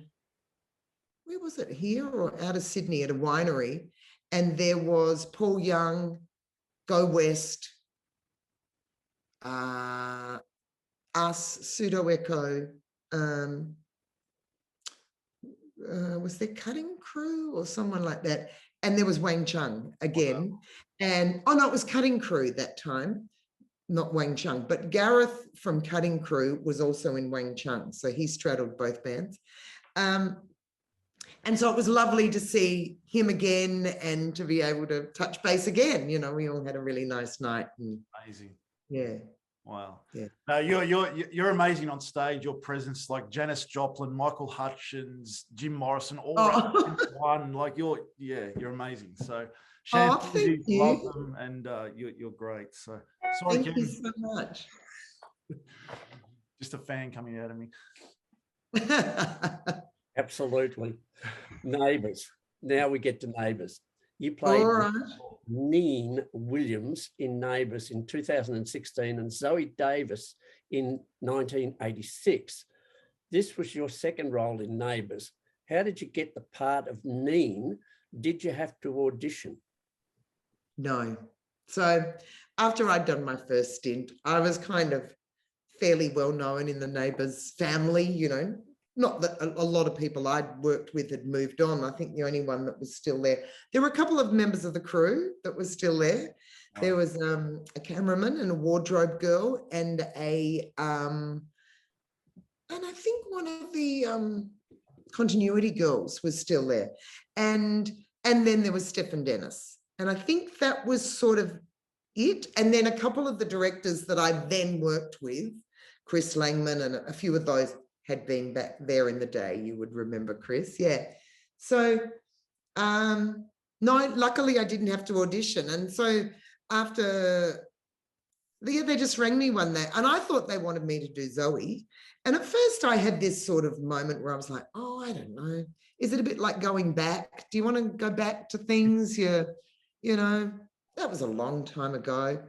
where was it, here or out of Sydney at a winery, and there was Paul Young, Go West, us, Pseudo Echo, was there Cutting Crew or someone like that? And there was Wang Chung again. And, oh no, it was Cutting Crew that time, not Wang Chung, but Gareth from Cutting Crew was also in Wang Chung. So he straddled both bands. And so it was lovely to see him again and to be able to touch base again. You know, we all had a really nice night. And, amazing. Yeah. Wow. Yeah. No, you're amazing on stage. Your presence, like Janis Joplin, Michael Hutchins, Jim Morrison, all one. Like you're amazing. So Thank you. love them, and you're great. So sorry, thank you so much. Just a fan coming out of me. Absolutely. Neighbours. Now we get to Neighbours. You played Neen Williams in Neighbours in 2016 and Zoe Davis in 1986. This was your second role in Neighbours. How did you get the part of Neen? Did you have to audition? No. So after I'd done my first stint, I was kind of fairly well known in the Neighbours family, you know. Not that a lot of people I'd worked with had moved on. I think the only one that was still there. There were a couple of members of the crew that was still there. Oh. There was a cameraman and a wardrobe girl and I think one of the continuity girls was still there. And then there was Stephen Dennis. And I think that was sort of it. And then a couple of the directors that I then worked with, Chris Langman and a few of those had been back there in the day. You would remember Chris. Yeah. So, no, luckily I didn't have to audition. And so after, they just rang me one day and I thought they wanted me to do Zoe. And at first I had this sort of moment where I was like, oh, I don't know. Is it a bit like going back? Do you want to go back to things? You know, that was a long time ago.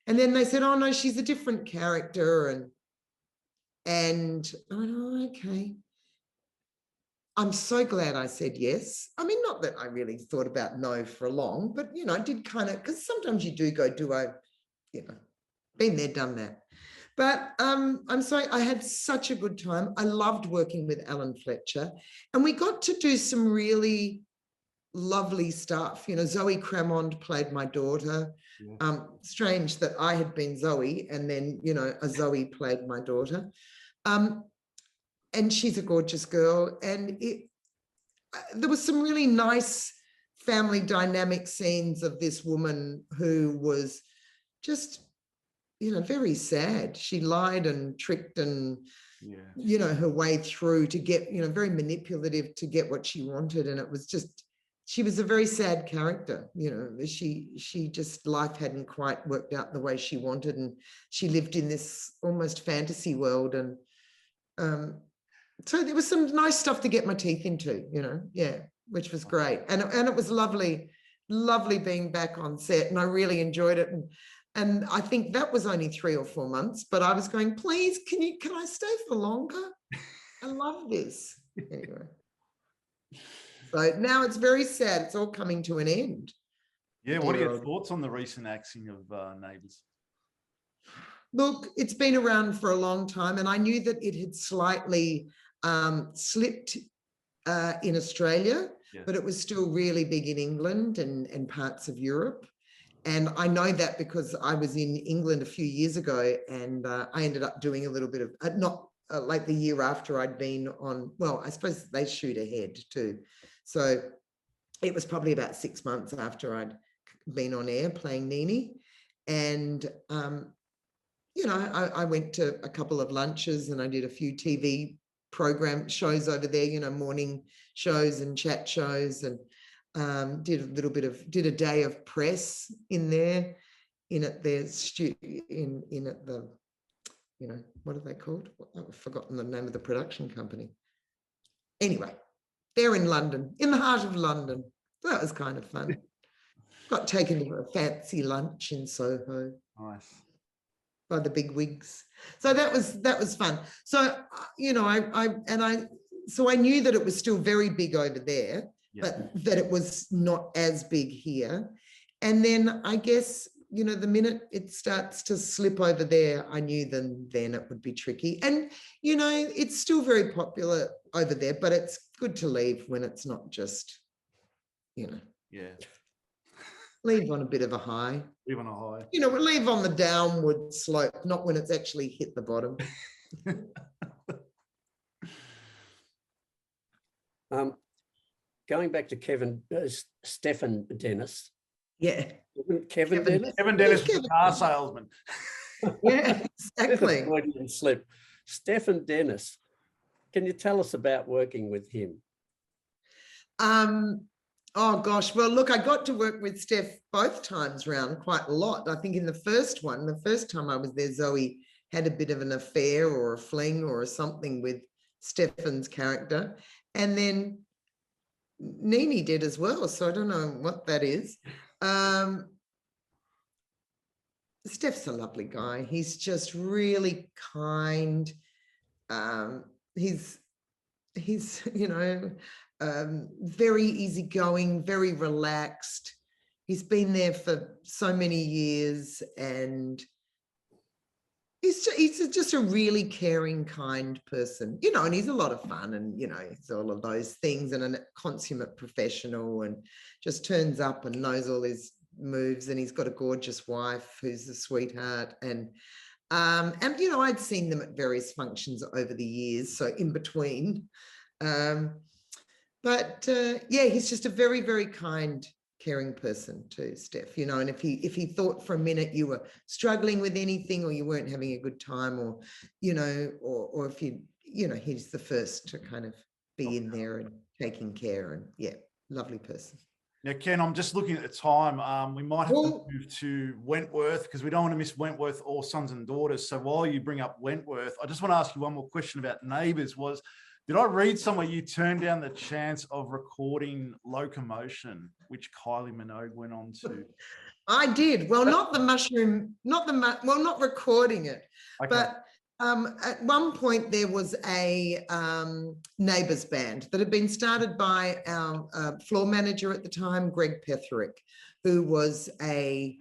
And then they said, oh no, she's a different character. And I went, oh, okay. I'm so glad I said yes. I mean, not that I really thought about no for long, but, you know, I did kind of, because sometimes you do go, you know, been there, done that. But I'm sorry, I had such a good time. I loved working with Alan Fletcher. And we got to do some really lovely stuff. You know, Zoe Cramond played my daughter. Yeah. Strange that I had been Zoe and then, you know, a Zoe played my daughter. And she's a gorgeous girl. And there was some really nice family dynamic scenes of this woman who was just, you know, very sad. She lied and tricked and, yeah, you know, her way through to get, you know, very manipulative to get what she wanted. And it was just, she was a very sad character, you know, she just, life hadn't quite worked out the way she wanted. And she lived in this almost fantasy world. And so there was some nice stuff to get my teeth into, you know, yeah, which was great. And it was lovely being back on set, and I really enjoyed it. And I think that was only 3 or 4 months, but I was going, please, can I stay for longer? I love this. Anyway. So now it's very sad. It's all coming to an end. Yeah, what are your thoughts on the recent axing of Neighbours? Look, it's been around for a long time, and I knew that it had slightly slipped in Australia, yes, but it was still really big in England and parts of Europe. And I know that because I was in England a few years ago, and I ended up doing a little bit of, not like the year after I'd been on, well, I suppose they shoot ahead too. So it was probably about 6 months after I'd been on air playing Nini. And, you know, I went to a couple of lunches and I did a few TV program shows over there, you know, morning shows and chat shows, and did a day of press in there, in at their in at the, you know, what are they called? I've forgotten the name of the production company. Anyway, they're in London, in the heart of London. That was kind of fun. Got taken to a fancy lunch in Soho. Nice. by the big wigs. So that was fun. So, you know, so I knew that it was still very big over there, but that it was not as big here. And then I guess, you know, the minute it starts to slip over there, I knew then it would be tricky. And, you know, it's still very popular over there, but it's good to leave when it's not just, you know. Yeah. Leave on a bit of a high. Leave on a high. You know, leave on the downward slope, not when it's actually hit the bottom. Going back to Stephen Dennis. Yeah. Kevin Dennis? Kevin Dennis was a car salesman. Yeah, exactly. Slip. Stephen Dennis, can you tell us about working with him? Oh gosh, well look, I got to work with Steph both times round quite a lot. I think in the first time I was there, Zoe had a bit of an affair or a fling or something with Stephen's character. And then Nini did as well, so I don't know what that is. Steph's a lovely guy. He's just really kind. He's you know, very easygoing, very relaxed. He's been there for so many years, and he's just a really caring, kind person, you know, and he's a lot of fun, and, you know, he's all of those things, and a consummate professional, and just turns up and knows all his moves, and he's got a gorgeous wife who's a sweetheart. And you know, I'd seen them at various functions over the years, so in between. But yeah, he's just a very, very kind, caring person too, Steph, you know. And if he thought for a minute you were struggling with anything, or you weren't having a good time, or, you know, or if you know, he's the first to kind of be in there and taking care. And yeah, lovely person. Now, Ken, I'm just looking at the time. We might have to move to Wentworth, because we don't want to miss Wentworth or Sons and Daughters. So while you bring up Wentworth, I just want to ask you one more question about Neighbours. Did I read somewhere you turned down the chance of recording Locomotion, which Kylie Minogue went on to? I did. Well, not the mushroom, not recording it, okay. But at one point there was a Neighbours band that had been started by our floor manager at the time, Greg Petherick, who was a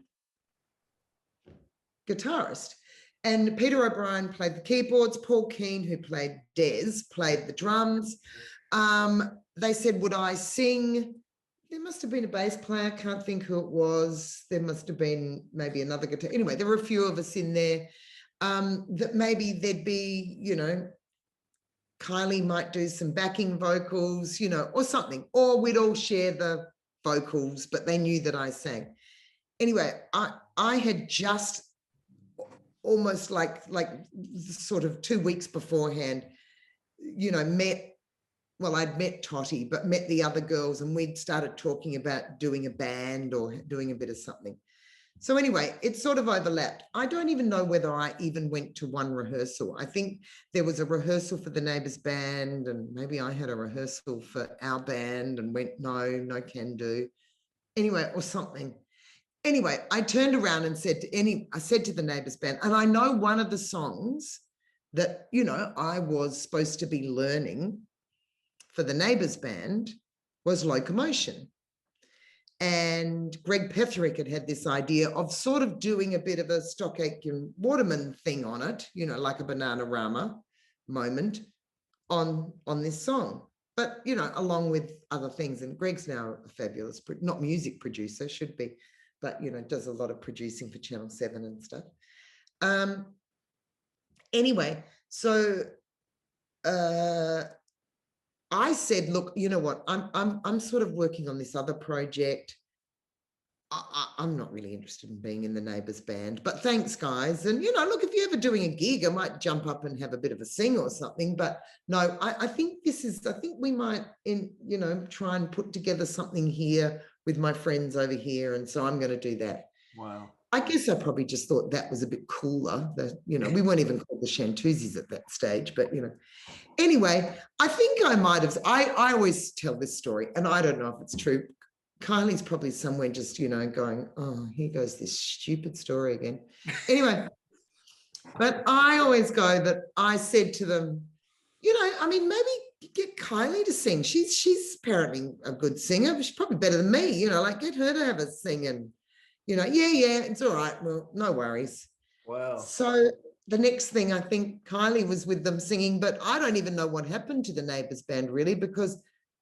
guitarist. And Peter O'Brien played the keyboards. Paul Keane, who played Des, played the drums. They said, would I sing? There must have been a bass player. Can't think who it was. There must have been maybe another guitar. Anyway, there were a few of us in there. That maybe there'd be, you know, Kylie might do some backing vocals, you know, or something. Or we'd all share the vocals, but they knew that I sang. Anyway, I had just almost like sort of 2 weeks beforehand, you know, I'd met Totty, but met the other girls, and we'd started talking about doing a band or doing a bit of something. So anyway, it sort of overlapped. I don't even know whether I even went to one rehearsal. I think there was a rehearsal for the Neighbours band, and maybe I had a rehearsal for our band and went, no can do. Anyway, or something. Anyway, I turned around and said to the Neighbours band, and I know one of the songs that, you know, I was supposed to be learning for the Neighbours band was Locomotion. And Greg Petherick had this idea of sort of doing a bit of a Stock Aitken Waterman thing on it, you know, like a Bananarama moment on this song. But, you know, along with other things. And Greg's now a fabulous, not music producer, should be, but, you know, does a lot of producing for Channel 7 and stuff. Anyway, so I said, look, you know what, I'm sort of working on this other project. I'm not really interested in being in the Neighbours band, but thanks, guys. And, you know, look, if you're ever doing a gig, I might jump up and have a bit of a sing or something. But no, I think we might, you know, try and put together something here with my friends over here. And so I'm going to do that. Wow. I guess I probably just thought that was a bit cooler. That, you know, we weren't even called the Chantoozies at that stage, but, you know. Anyway, I think I might have, I always tell this story, and I don't know if it's true. Kylie's probably somewhere just, you know, going, oh, here goes this stupid story again. Anyway, But I always go that I said to them, you know, I mean, maybe get Kylie to sing. She's apparently a good singer, but she's probably better than me, you know, like get her to have a sing and, you know, yeah, it's all right. Well, no worries. Wow. So the next thing, I think Kylie was with them singing, but I don't even know what happened to the Neighbours band really, because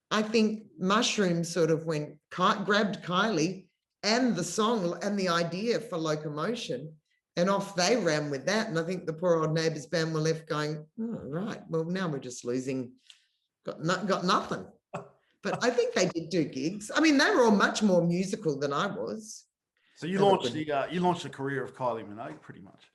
I think Mushroom sort of grabbed Kylie and the song and the idea for Locomotion, and off they ran with that. And I think the poor old Neighbours band were left going, oh, right, well, now we're just losing, got nothing. But I think they did do gigs. I mean, they were all much more musical than I was. So you launched the career of Kylie Minogue, pretty much.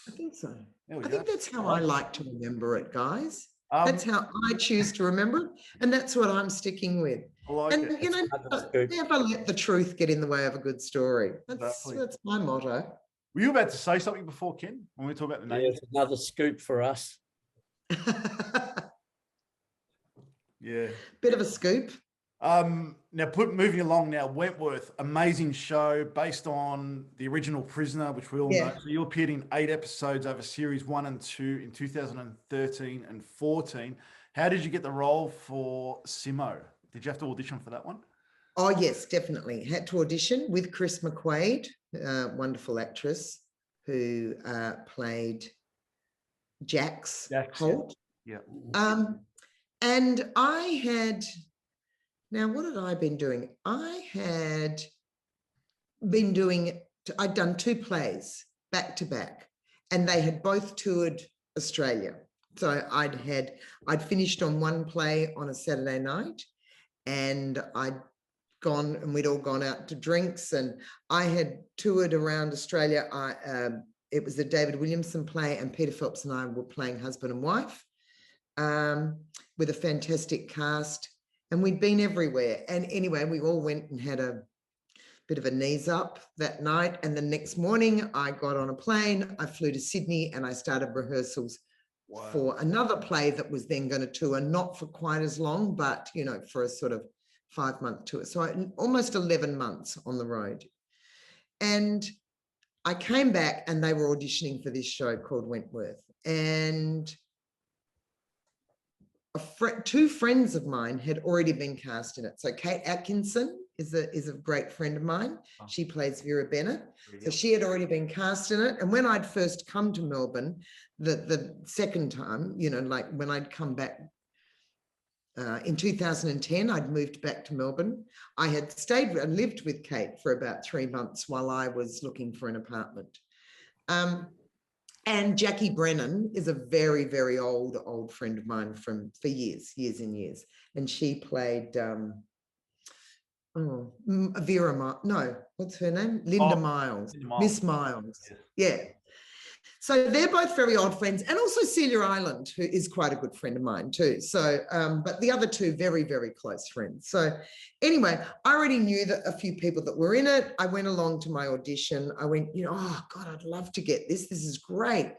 I think so. I think that's how I like to remember it, guys. That's how I choose to remember it, and that's what I'm sticking with. You know, never let the truth get in the way of a good story. That's my motto. Were you about to say something before, Ken, when we talk about the Neighbours? It's another scoop for us. Yeah. Bit of a scoop. Now, moving along now, Wentworth, amazing show based on the original Prisoner, which we all know. So you appeared in 8 episodes over series 1 and 2 in 2013 and 14. How did you get the role for Simmo? Did you have to audition for that one? Oh, yes, definitely. Had to audition with Chris McQuaid, wonderful actress who played Jax Holt. Yeah. And I had... Now, what had I been doing? I'd done 2 plays back to back, and they had both toured Australia. So I'd finished on one play on a Saturday night, and I'd gone and we'd all gone out to drinks, and I had toured around Australia. It was the David Williamson play, and Peter Phelps and I were playing husband and wife with a fantastic cast. And we'd been everywhere. And anyway, we all went and had a bit of a knees up that night. And the next morning I got on a plane, I flew to Sydney, and I started rehearsals for another play that was then going to tour, not for quite as long, but, you know, for a sort of 5-month tour. So almost 11 months on the road. And I came back and they were auditioning for this show called Wentworth. And 2 friends of mine had already been cast in it. So Kate Atkinson is a great friend of mine. She plays Vera Bennett. So she had already been cast in it. And when I'd first come to Melbourne, the second time, you know, like when I'd come back in 2010, I'd moved back to Melbourne. I had stayed and lived with Kate for about 3 months while I was looking for an apartment. And Jackie Brennan is a very, very old friend of mine for years and years. And she played Vera, no, what's her name? Linda Miles, Miss Miles. Yeah. So they're both very old friends. And also Celia Island, who is quite a good friend of mine too. So, but the other 2, very, very close friends. So anyway, I already knew that a few people that were in it. I went along to my audition. I went, you know, oh God, I'd love to get this. This is great.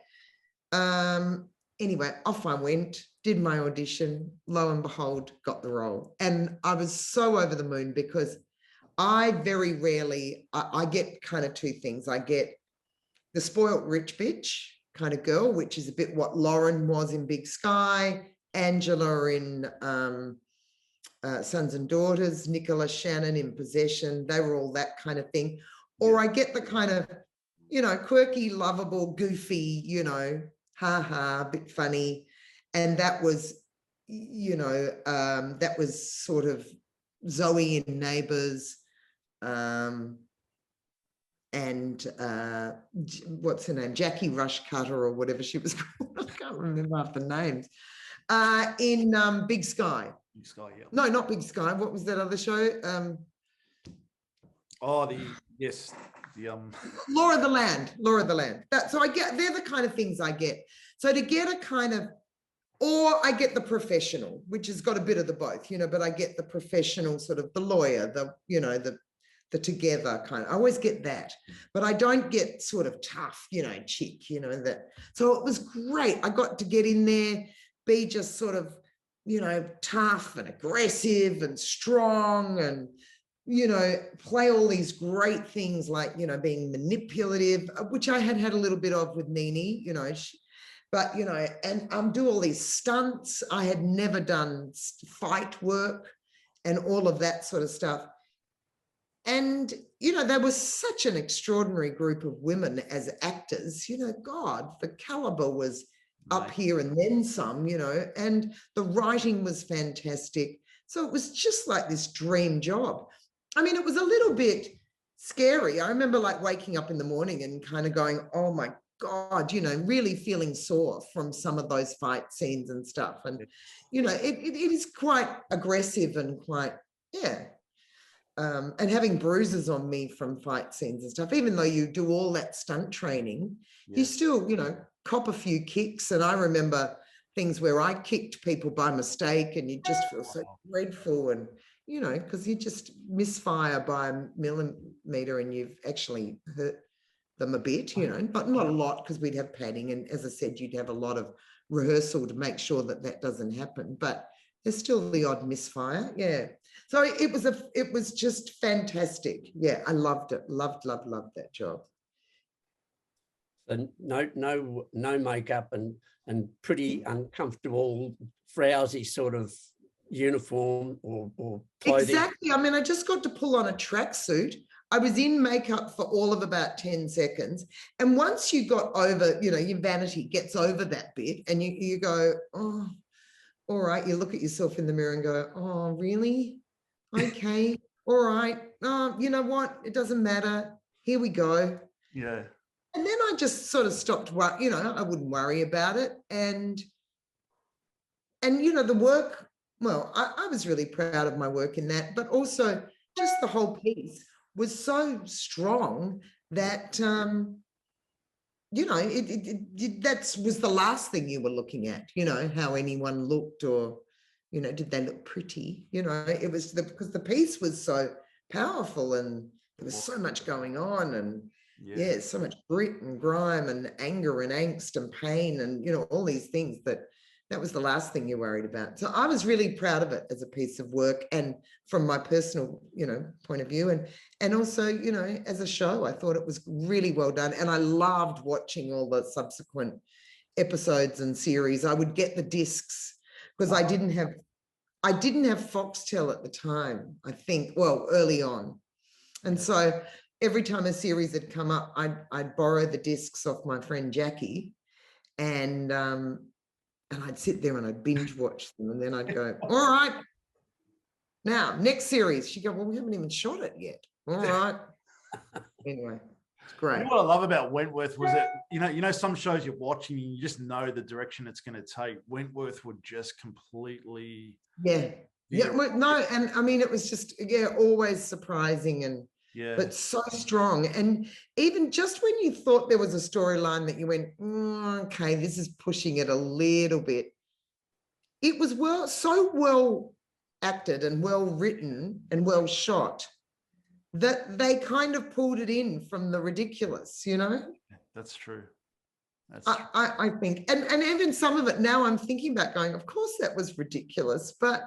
Anyway, off I went, did my audition, lo and behold, got the role. And I was so over the moon because I very rarely, I get kind of 2 things. I get the spoiled rich bitch kind of girl, which is a bit what Lauren was in Big Sky, Angela in Sons and Daughters, Nicola Shannon in Possession. They were all that kind of thing. Or I get the kind of, you know, quirky, lovable, goofy, you know, a bit funny. And that was, you know, that was sort of Zoe in Neighbours. And what's her name? Jackie Rushcutter or whatever she was called. I can't remember half the names. In Big Sky. Big Sky, yeah. No, not Big Sky. What was that other show? Law of the Land. So I get, they're the kind of things I get. So to get a kind of, or I get the professional, which has got a bit of the both, you know, but I get the professional sort of the lawyer, the, you know, the together kind of, I always get that, but I don't get sort of tough, you know, chick, you know, that. So it was great. I got to get in there, be just sort of, you know, tough and aggressive and strong and you know, play all these great things like, you know, being manipulative, which I had a little bit of with Nini, you know, but, you know, and do all these stunts. I had never done fight work and all of that sort of stuff. And, you know, there was such an extraordinary group of women as actors, you know, God, the caliber was up here and then some, you know, and the writing was fantastic. So it was just like this dream job. I mean, it was a little bit scary. I remember like waking up in the morning and kind of going, oh my God, you know, really feeling sore from some of those fight scenes and stuff. And, you know, it is quite aggressive and quite, yeah. And having bruises on me from fight scenes and stuff, even though you do all that stunt training, you still, you know, cop a few kicks. And I remember things where I kicked people by mistake and you just feel so dreadful and, you know, because you just misfire by a millimeter and you've actually hurt them a bit, you know, but not a lot because we'd have padding. And as I said, you'd have a lot of rehearsal to make sure that that doesn't happen, but there's still the odd misfire. Yeah. So it was just fantastic. Yeah. I loved it. Loved that job. And no makeup and pretty uncomfortable, frowsy sort of uniform or clothing. Exactly. I mean, I just got to pull on a tracksuit. I was in makeup for all of about 10 seconds. And once you got over, you know, your vanity gets over that bit and you go, oh, all right. You look at yourself in the mirror and go, oh, really? Okay. All right. Oh, you know what? It doesn't matter. Here we go. Yeah. And then I just sort of stopped, you know, I wouldn't worry about it. And you know, the work, well, I was really proud of my work in that, but also just the whole piece was so strong that, you know, that was the last thing you were looking at, you know, how anyone looked or, you know, did they look pretty? You know, it was because the piece was so powerful and there was so much going on and yeah, so much grit and grime and anger and angst and pain and, you know, all these things that was the last thing you're worried about. So I was really proud of it as a piece of work and from my personal, you know, point of view and also, you know, as a show, I thought it was really well done. And I loved watching all the subsequent episodes and series. I would get the discs because I didn't have Foxtel at the time, I think, well, early on. And so every time a series had come up, I'd borrow the discs off my friend Jackie and I'd sit there and I'd binge watch them and then I'd go, all right, now, next series. She'd go, well, we haven't even shot it yet. All right. Anyway, it's great. You know what I love about Wentworth was that, you know, some shows you're watching, you just know the direction it's going to take. Wentworth would just completely... Yeah. No, and I mean, it was just, always surprising and but so strong. And even just when you thought there was a storyline that you went, okay, this is pushing it a little bit, it was so well acted and well written and well shot that they kind of pulled it in from the ridiculous, you know? That's true. I think, and even some of it now I'm thinking about going, of course that was ridiculous, but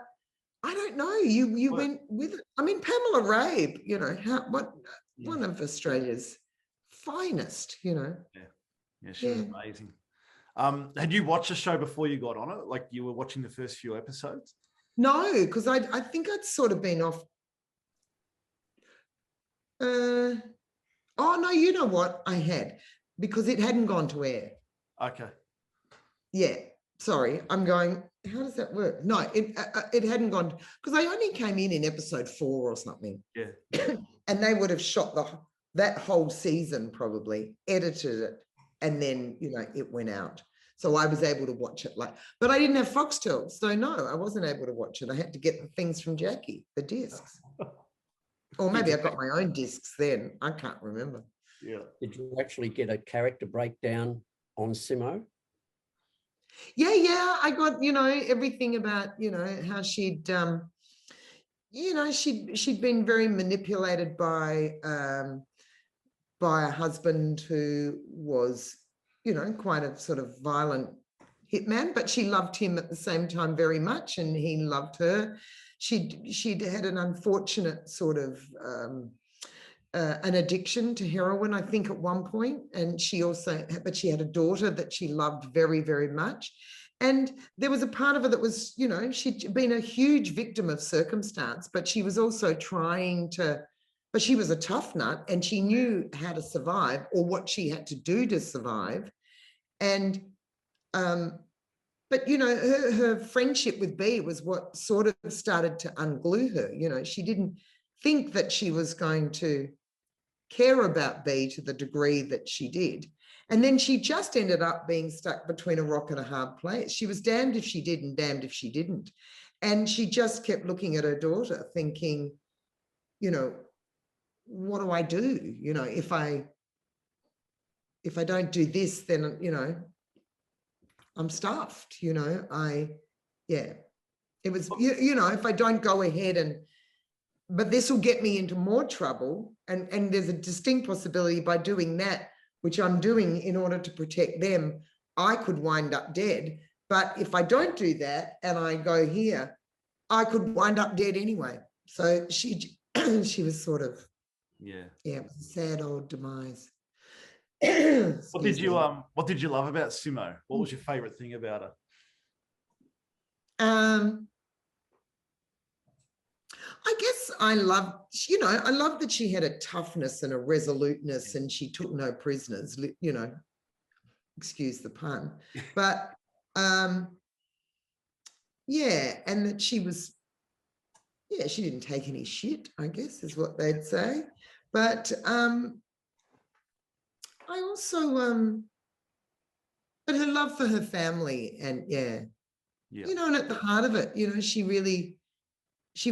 I don't know. You went with it. I mean, Pamela Rabe, you know, one of Australia's finest, you know. Yeah, she was amazing. Had you watched the show before you got on it? Like you were watching the first few episodes? No, because I think I'd sort of been off. Oh no, you know what? I had, because it hadn't gone to air. Okay. Yeah. Sorry, I'm going, how does that work? No, it hadn't gone, because I only came in episode 4 or something. Yeah. And they would have shot that whole season, probably edited it, and then, you know, it went out. So I was able to watch it but I didn't have Foxtel. So no, I wasn't able to watch it. I had to get the things from Jackie, the discs. Or maybe I got my own discs then. I can't remember. Yeah. Did you actually get a character breakdown on Simmo? Yeah, I got, you know, everything about, you know, how she'd, you know, she'd been very manipulated by a husband who was, you know, quite a sort of violent hitman, but she loved him at the same time very much, and he loved her. she'd had an unfortunate sort of an addiction to heroin, I think, at one point, and she had a daughter that she loved very, very much. And there was a part of her that was, you know, she'd been a huge victim of circumstance, but she was also but she was a tough nut, and she knew how to survive, or what she had to do to survive. And but, you know, her friendship with B was what sort of started to unglue her. You know, she didn't think that she was going to care about B to the degree that she did. And then she just ended up being stuck between a rock and a hard place. She was damned if she did and damned if she didn't. And she just kept looking at her daughter thinking, you know, what do I do? You know, if I don't do this, then, you know, I'm stuffed, you know. It was, you know, if I don't go ahead but this will get me into more trouble. And there's a distinct possibility by doing that, which I'm doing in order to protect them, I could wind up dead. But if I don't do that and I go here, I could wind up dead anyway. So she was sort of, it was a sad old demise. What did you love about Simmo? What was your favorite thing about her? I guess I loved that she had a toughness and a resoluteness, and she took no prisoners, you know, excuse the pun. But and that she was, she didn't take any shit, I guess is what they'd say. But I also but her love for her family, and you know, and at the heart of it, you know, she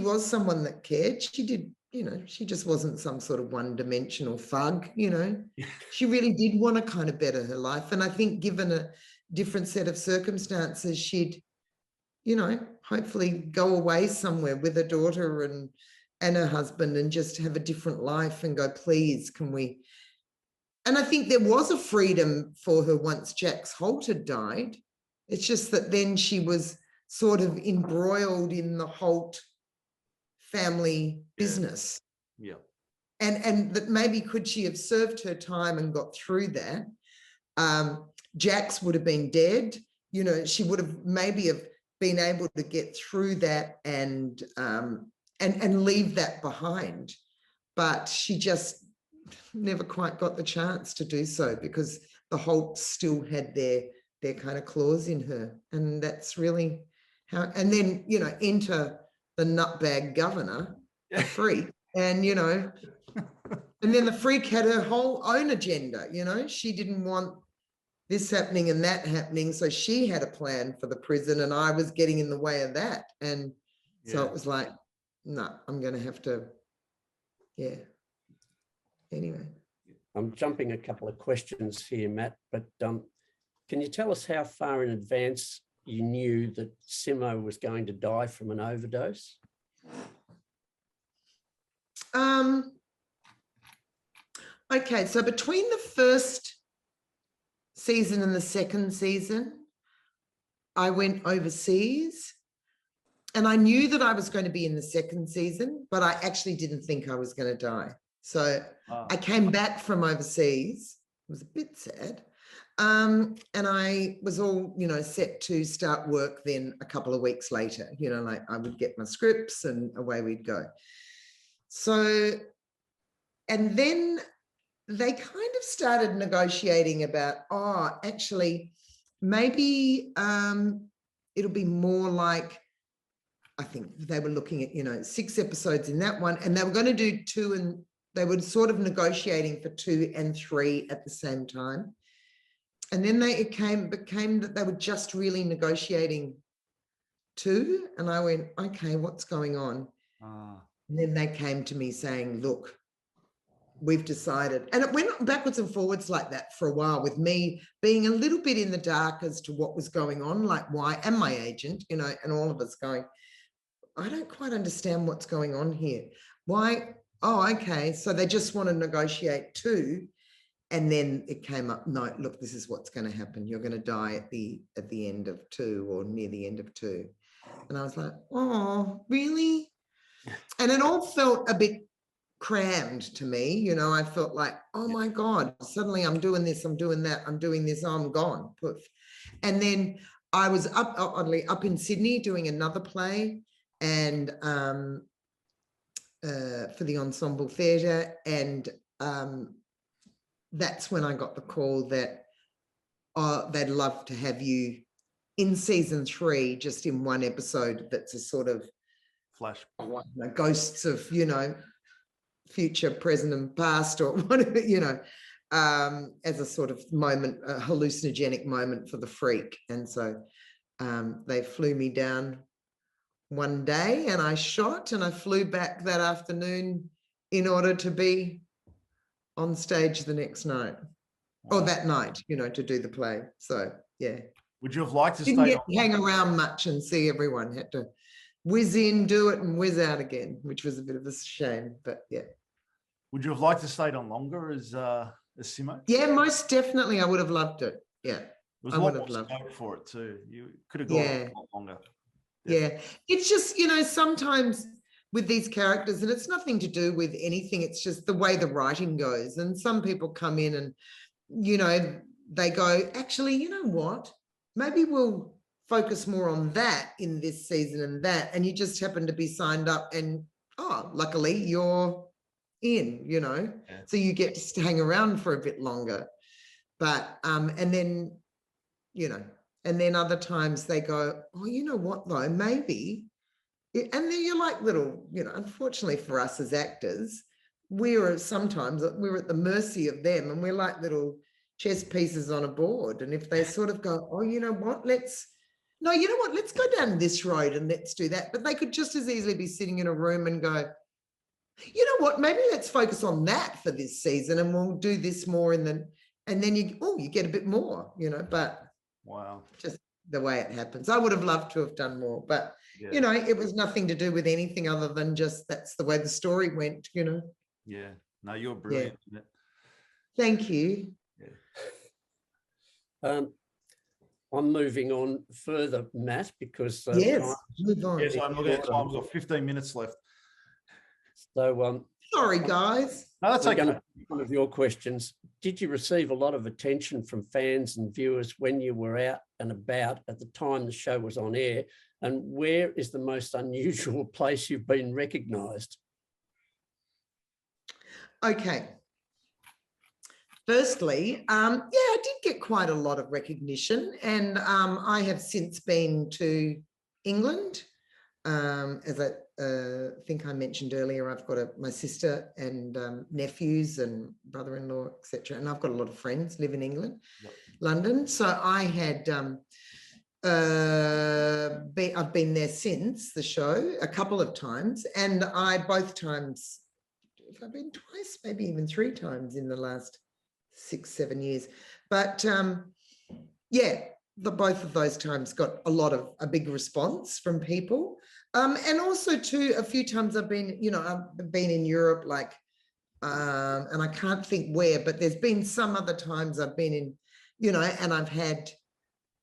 was someone that cared. She did, you know, she just wasn't some sort of one-dimensional thug, you know. She really did want to kind of better her life. And I think given a different set of circumstances, she'd, you know, hopefully go away somewhere with her daughter and her husband and just have a different life and go, please, can we? And I think there was a freedom for her once Jax Holt had died. It's just that then she was sort of embroiled in the Holt family business. And that maybe could she have served her time and got through that, Jax would have been dead, you know. She would have maybe have been able to get through that and leave that behind, but she just never quite got the chance to do so because the Holts still had their kind of claws in her. And that's really how, and then, you know, enter the nutbag governor, a freak, and, you know, and then the freak had her whole own agenda, you know. She didn't want this happening and that happening, so she had a plan for the prison, and I was getting in the way of that. And so it was like, no, I'm going to have to, anyway. I'm jumping a couple of questions here, Matt, but can you tell us how far in advance you knew that Simmo was going to die from an overdose? Okay, so between the first season and the second season, I went overseas, and I knew that I was going to be in the second season, but I actually didn't think I was going to die. So I came back from overseas. It was a bit sad. And I was all, you know, set to start work then a couple of weeks later, you know, like I would get my scripts and away we'd go. So, and then they kind of started negotiating about, actually, maybe it'll be more like, I think they were looking at, you know, 6 episodes in that one, and they were going to do 2, and they were sort of negotiating for 2 and 3 at the same time. And then it became that they were just really negotiating 2. And I went, okay, what's going on? And then they came to me saying, look, we've decided. And it went backwards and forwards like that for a while, with me being a little bit in the dark as to what was going on, like why, and my agent, you know, and all of us going, I don't quite understand what's going on here. Why? Oh, okay. So they just want to negotiate 2. And then it came up, no, look, this is what's going to happen. You're going to die at the end of 2 or near the end of 2. And I was like, oh, really? And it all felt a bit crammed to me. You know, I felt like, oh my God, suddenly I'm doing this, I'm doing that, I'm doing this, oh, I'm gone. Poof. And then I was oddly up in Sydney doing another play and for the ensemble theatre. And that's when I got the call that they'd love to have you in season 3, just in one episode that's a sort of flash, ghosts of, you know, future, present and past, or whatever, you know, as a sort of moment, a hallucinogenic moment for the freak. And so they flew me down one day and I shot, and I flew back that afternoon in order to be on stage the next night. Wow. Or that night, you know, to do the play. So yeah. Would you have liked to Didn't get to hang around much and see everyone. Had to whiz in, do it, and whiz out again, which was a bit of a shame. But yeah. Would you have liked to stay on longer as Simmo? Yeah, most definitely. I would have loved it. Yeah. I would have loved it for it too. You could have gone a lot longer. Yeah. It's just, you know, sometimes with these characters, and it's nothing to do with anything, it's just the way the writing goes. And some people come in and, you know, they go, actually, you know what? Maybe we'll focus more on that in this season and that. And you just happen to be signed up and, oh, luckily you're in, you know, so you get to hang around for a bit longer. But, and then, you know, and then other times they go, oh, you know what though, maybe, and then you're like little, you know, unfortunately for us as actors, we're at the mercy of them, and we're like little chess pieces on a board. And if they sort of go, oh, you know what, let's go down this road and let's do that. But they could just as easily be sitting in a room and go, you know what, maybe let's focus on that for this season and we'll do this more and then you get a bit more, you know. But wow, just the way it happens. I would have loved to have done more, but you know, it was nothing to do with anything other than just that's the way the story went, you know. Yeah. No, you're brilliant. Yeah. Thank you. Yeah. I'm moving on further, Matt, because yes, move on. Yes, I'm looking at time. We've got 15 minutes left. So sorry, guys. No, that's okay. One of your questions: did you receive a lot of attention from fans and viewers when you were out and about at the time the show was on air? And where is the most unusual place you've been recognised? Okay. Firstly, yeah, I did get quite a lot of recognition, and I have since been to England. As I think I mentioned earlier, I've got my sister and nephews and brother-in-law, etc. And I've got a lot of friends live in England, London. So I had, I've been there since the show a couple of times, and both times, I've been twice, maybe even 3 times in the last 6-7 years. But yeah, both of those times got a big response from people. And also too, a few times I've been in Europe, like, and I can't think where, but there's been some other times I've been in, you know, and I've had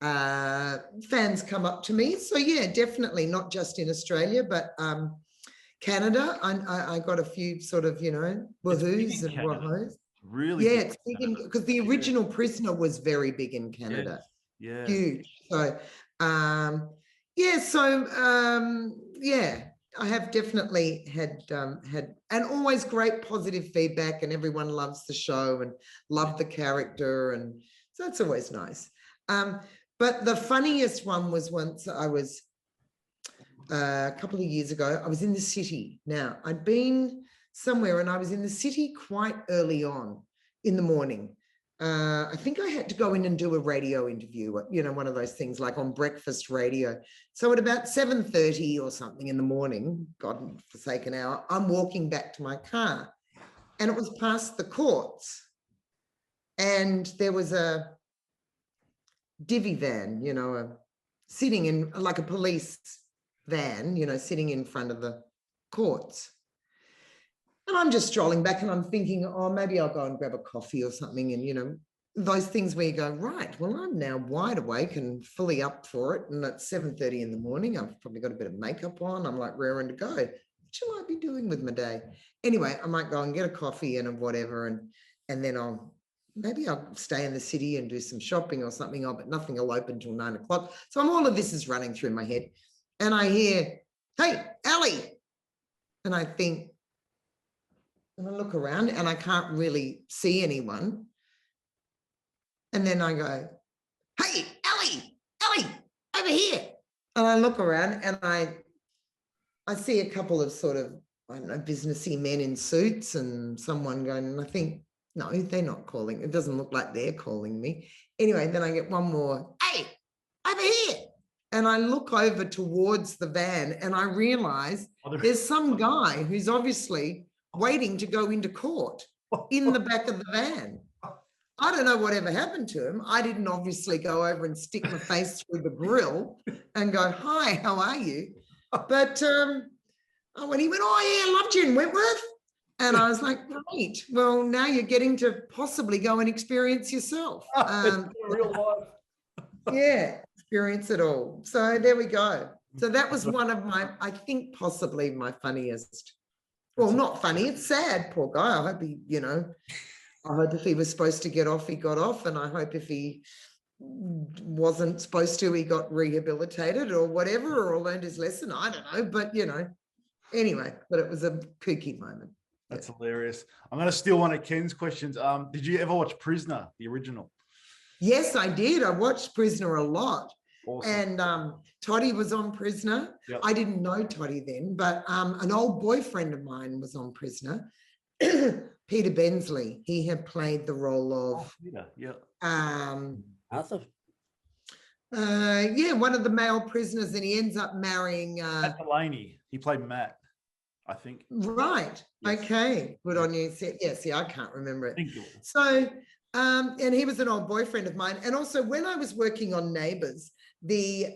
fans come up to me. So yeah, definitely not just in Australia, but Canada, I got a few sort of, you know, woohoos and wahos. Really? Yeah, it's big because the original Prisoner was very big in Canada. Yeah. Huge. So, yeah. So, yeah, I have definitely had and always great positive feedback, and everyone loves the show and loved the character, and so it's always nice. But the funniest one was once I was a couple of years ago. I was in the city. Now I'd been somewhere and I was in the city quite early on in the morning. I think I had to go in and do a radio interview, you know, one of those things like on breakfast radio. So at about 7:30 or something in the morning, God forsaken hour, I'm walking back to my car, and it was past the courts, and there was a divvy van, you know, sitting in like a police van, you know, sitting in front of the courts. And I'm just strolling back and I'm thinking, oh, maybe I'll go and grab a coffee or something and, you know, those things where you go, right, well, I'm now wide awake and fully up for it. And it's 7:30 in the morning. I've probably got a bit of makeup on. I'm like raring to go. What shall I be doing with my day? Anyway, I might go and get a coffee and whatever. And then maybe I'll stay in the city and do some shopping or something. But nothing will open till 9 o'clock. So all of this is running through my head. And I hear, hey, Ally. And I think, and I look around and I can't really see anyone. And then I go, hey, Ally, over here. And I look around and I see a couple of sort of, I don't know, businessy men in suits and someone going, and I think, no, they're not calling. It doesn't look like they're calling me. Anyway, then I get one more, hey, over here. And I look over towards the van and I realize there's some guy who's obviously waiting to go into court in the back of the van. I don't know whatever happened to him. I didn't obviously go over and stick my face through the grill and go, hi, how are you? But when he went, oh, yeah, I loved you in Wentworth. And I was like, great. Well, now you're getting to possibly go and experience yourself. Real life. Yeah, experience it all. So there we go. So that was one of my, I think possibly my funniest. Well, not funny. It's sad, poor guy. I hope he, I hope if he was supposed to get off, he got off. And I hope if he wasn't supposed to, he got rehabilitated or whatever, or learned his lesson. I don't know. But, anyway, but it was a kooky moment. That's hilarious. I'm going to steal one of Ken's questions. Did you ever watch Prisoner, the original? Yes, I did. I watched Prisoner a lot. Awesome. And Toddy was on Prisoner. Yep. I didn't know Toddy then, but an old boyfriend of mine was on Prisoner. Peter Bensley. He had played the role of Peter. Yeah. Arthur. One of the male prisoners, and he ends up marrying Matt Delaney. He played Matt, I think. Right. Yes. Okay. Good on you. Yes. Yeah, I can't remember it. Thank you. So, and he was an old boyfriend of mine. And also when I was working on Neighbours, the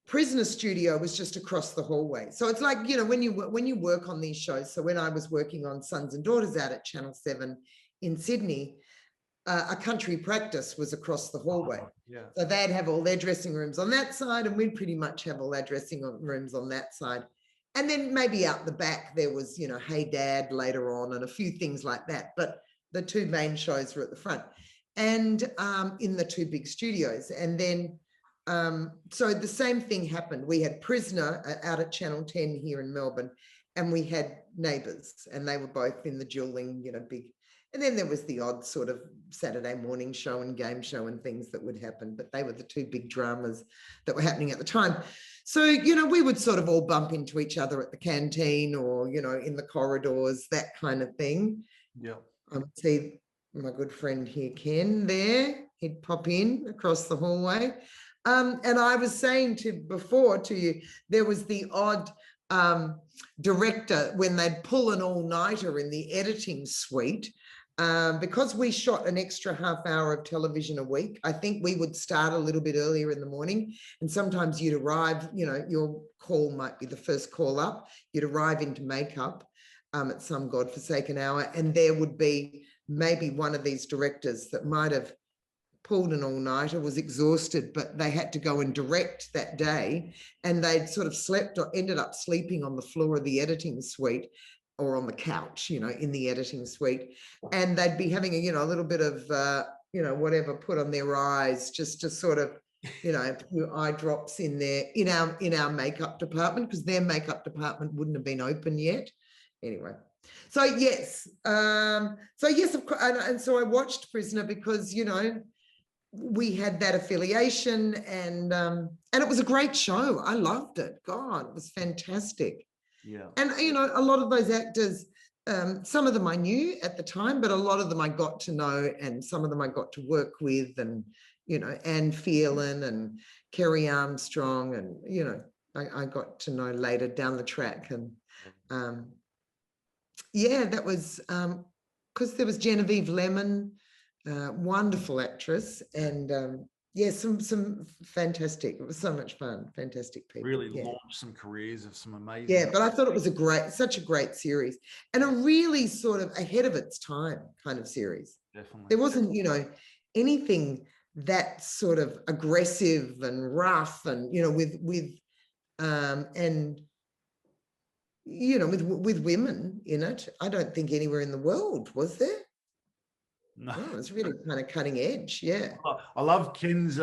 prisoner studio was just across the hallway. So it's like, when you work on these shows. So when I was working on Sons and Daughters out at Channel 7 in Sydney, a country practice was across the hallway. Oh, yeah. So they'd have all their dressing rooms on that side, and we'd pretty much have all our dressing rooms on that side. And then maybe out the back there was, Hey Dad later on and a few things like that. But the two main shows were at the front and in the two big studios. And then, so the same thing happened. We had Prisoner out at Channel 10 here in Melbourne, and we had Neighbours, and they were both in the dueling, big. And then there was the odd sort of Saturday morning show and game show and things that would happen, but they were the two big dramas that were happening at the time. So, we would sort of all bump into each other at the canteen or, in the corridors, that kind of thing. Yeah. I would see my good friend here, Ken, there. He'd pop in across the hallway. And I was saying before to you, there was the odd director when they'd pull an all-nighter in the editing suite. Because we shot an extra half hour of television a week, I think we would start a little bit earlier in the morning, and sometimes you'd arrive, your call might be the first call up, you'd arrive into makeup at some godforsaken hour, and there would be maybe one of these directors that might have pulled an all-nighter, was exhausted, but they had to go and direct that day, and they'd sort of slept or ended up sleeping on the floor of the editing suite or on the couch, in the editing suite. And they'd be having a little bit of, whatever put on their eyes just to sort of, a few eye drops in there in our makeup department, because their makeup department wouldn't have been open yet. Anyway, so yes. Of course. And so I watched Prisoner because, we had that affiliation, and it was a great show. I loved it. God, it was fantastic. Yeah. And, a lot of those actors, some of them I knew at the time, but a lot of them I got to know, and some of them I got to work with, and, Anne Phelan and Kerry Armstrong, and, I got to know later down the track. And that was because there was Genevieve Lemon, wonderful actress, and some fantastic. It was so much fun. Fantastic people. Really launched some careers of some amazing. Yeah, but I thought it was such a great series, and a really sort of ahead of its time kind of series. Definitely. There wasn't, anything that sort of aggressive and rough and, you know, with women in it. I don't think anywhere in the world, was there? No. Oh, it's really kind of cutting edge. Yeah. I love Ken's,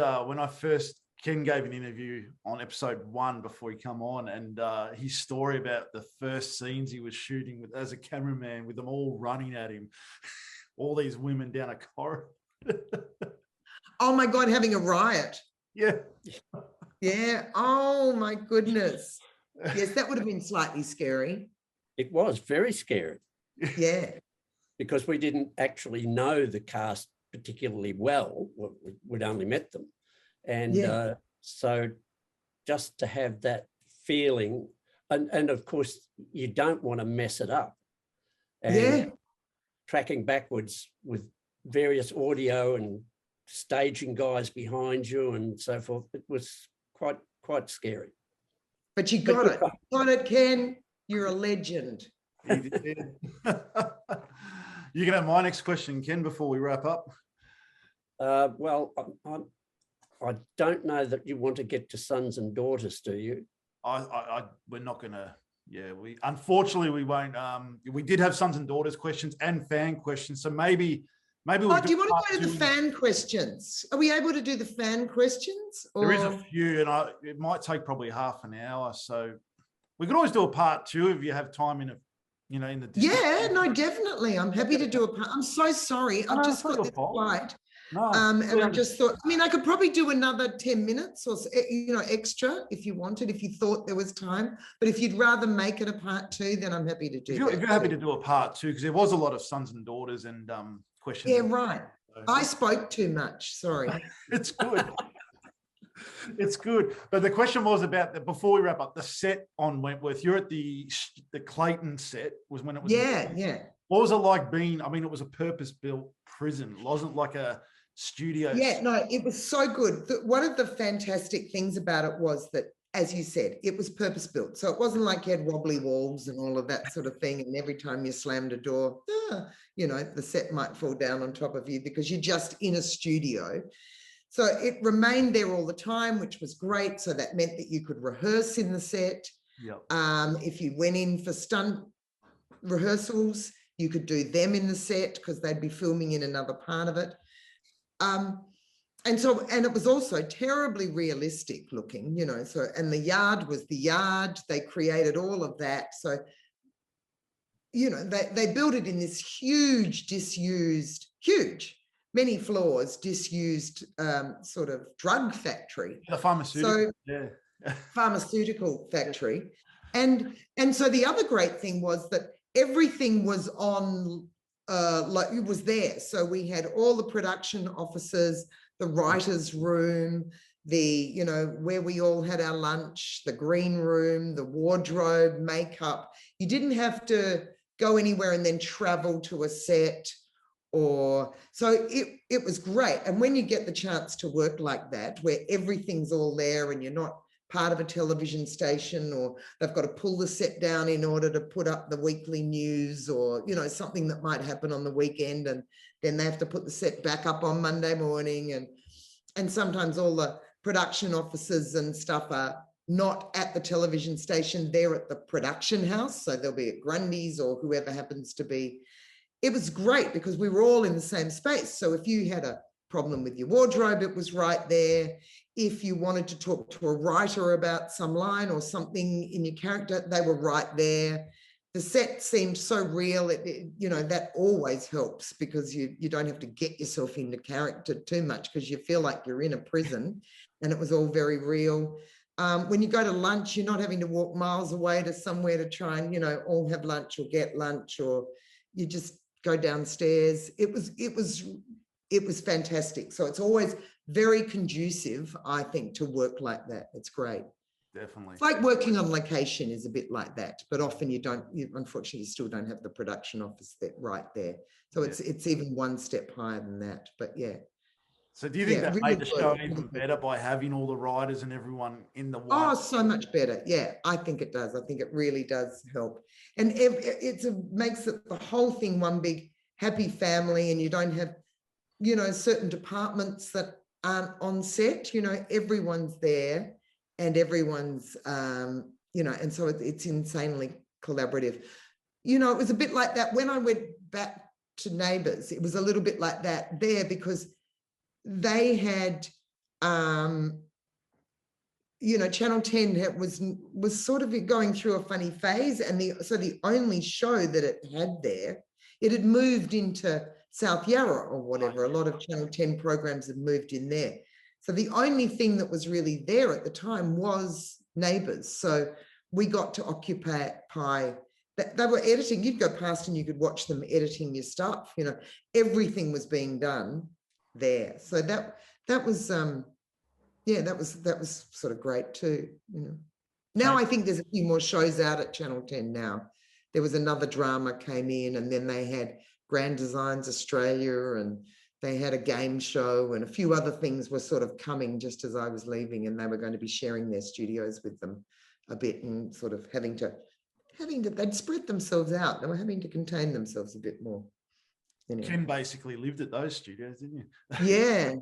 Ken gave an interview on episode 1 before he come on, and his story about the first scenes he was shooting with as a cameraman, with them all running at him, all these women down a corridor. Oh my God, having a riot. Yeah. Yeah. Oh my goodness. Yes, that would have been slightly scary. It was very scary. Yeah. Because we didn't actually know the cast particularly well. We'd only met them. And so just to have that feeling, and of course, you don't want to mess it up. And tracking backwards with various audio and staging guys behind you and so forth, it was quite scary. But you got it. Got it, Ken. You're a legend. You can have my next question, Ken, before we wrap up. Well, I don't know that you want to get to sons and daughters, do you? We're not going to. Yeah, unfortunately we won't. We did have sons and daughters questions and fan questions, so maybe. We'll do you want to go to the fan questions? Are we able to do the fan questions? Or? There is a few, and it might take probably half an hour. So we could always do a part 2 if you have time in the. Yeah, no, definitely. I'm happy to do a part. I'm so sorry. I've just got this flight. No, and I just thought, I could probably do another 10 minutes or, extra if you wanted, if you thought there was time. But if you'd rather make it a part 2, then I'm happy to do that. If you're happy to do a part 2, because there was a lot of sons and daughters and questions. Yeah, right. I spoke too much. Sorry. It's good. It's good. But the question was about, before we wrap up, the set on Wentworth. You're at the Clayton set, was when it was. Yeah. What was it like being, it was a purpose-built prison. It wasn't like a studio. Yeah, no, it was so good. One of the fantastic things about it was that, as you said, it was purpose-built. So it wasn't like you had wobbly walls and all of that sort of thing. And every time you slammed a door, the set might fall down on top of you because you're just in a studio. So it remained there all the time, which was great. So that meant that you could rehearse in the set. Yep. If you went in for stunt rehearsals, you could do them in the set because they'd be filming in another part of it. And it was also terribly realistic looking, and the yard was the yard. They created all of that. So, they built it in this huge, many floors, disused sort of drug factory. The pharmaceutical. Pharmaceutical factory. And so the other great thing was that everything was on, it was there. So we had all the production offices, the writer's room, where we all had our lunch, the green room, the wardrobe, makeup. You didn't have to go anywhere and then travel to a set. So it was great. And when you get the chance to work like that, where everything's all there and you're not part of a television station, or they've got to pull the set down in order to put up the weekly news, or something that might happen on the weekend, and then they have to put the set back up on Monday morning, and sometimes all the production officers and stuff are not at the television station, they're at the production house, so they'll be at Grundy's or whoever happens to be. It was great because we were all in the same space. So if you had a problem with your wardrobe, it was right there. If you wanted to talk to a writer about some line or something in your character, they were right there. The set seemed so real. That always helps because you don't have to get yourself into character too much because you feel like you're in a prison, and it was all very real. When you go to lunch, you're not having to walk miles away to somewhere to try and, all have lunch or get lunch, or you just go downstairs. It was fantastic. So it's always very conducive, I think, to work like that. It's great. Definitely. It's like working on location is a bit like that, but often unfortunately, you still don't have the production office right there. So it's even one step higher than that, but yeah. So do you think that made the show even better by having all the writers and everyone in the one? Oh, so much better. Yeah, I think it does. I think it really does help. And it makes it the whole thing one big happy family, and you don't have, certain departments that aren't on set, everyone's there and everyone's, and so it's insanely collaborative. It was a bit like that when I went back to Neighbours. It was a little bit like that there because they had, Channel 10 was sort of going through a funny phase, and the only show that it had there, it had moved into South Yarra or whatever. A lot of Channel 10 programs had moved in there. So the only thing that was really there at the time was Neighbours. So we got to occupy. They were editing. You'd go past and you could watch them editing your stuff. Everything was being done there. So that was that was sort of great too. Now I think there's a few more shows out at Channel 10 now. There was another drama came in, and then they had Grand Designs Australia, and they had a game show, and a few other things were sort of coming just as I was leaving, and they were going to be sharing their studios with them a bit and sort of having to they'd spread themselves out. They were having to contain themselves a bit more. Anyway. Ken basically lived at those studios, didn't you? Yeah.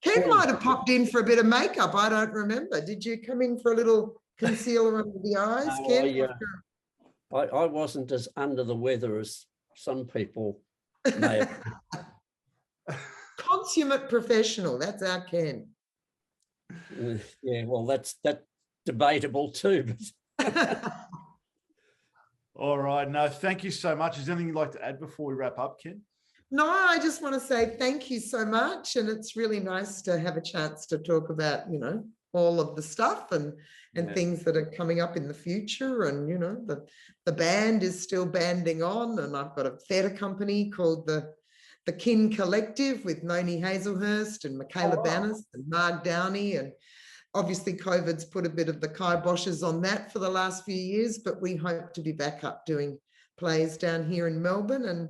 Ken might have popped in for a bit of makeup. I don't remember. Did you come in for a little concealer under the eyes, Ken? I wasn't as under the weather as some people may have. Consummate professional. That's our Ken. Yeah, well, that's debatable too. All right. No, thank you so much. Is there anything you'd like to add before we wrap up, Ken? No, I just want to say thank you so much. And it's really nice to have a chance to talk about, all of the stuff and things that are coming up in the future. And, the band is still banding on. And I've got a theatre company called the Kin Collective with Noni Hazelhurst and Michaela Bannis and Marg Downey. And obviously COVID's put a bit of the kiboshes on that for the last few years, but we hope to be back up doing plays down here in Melbourne. And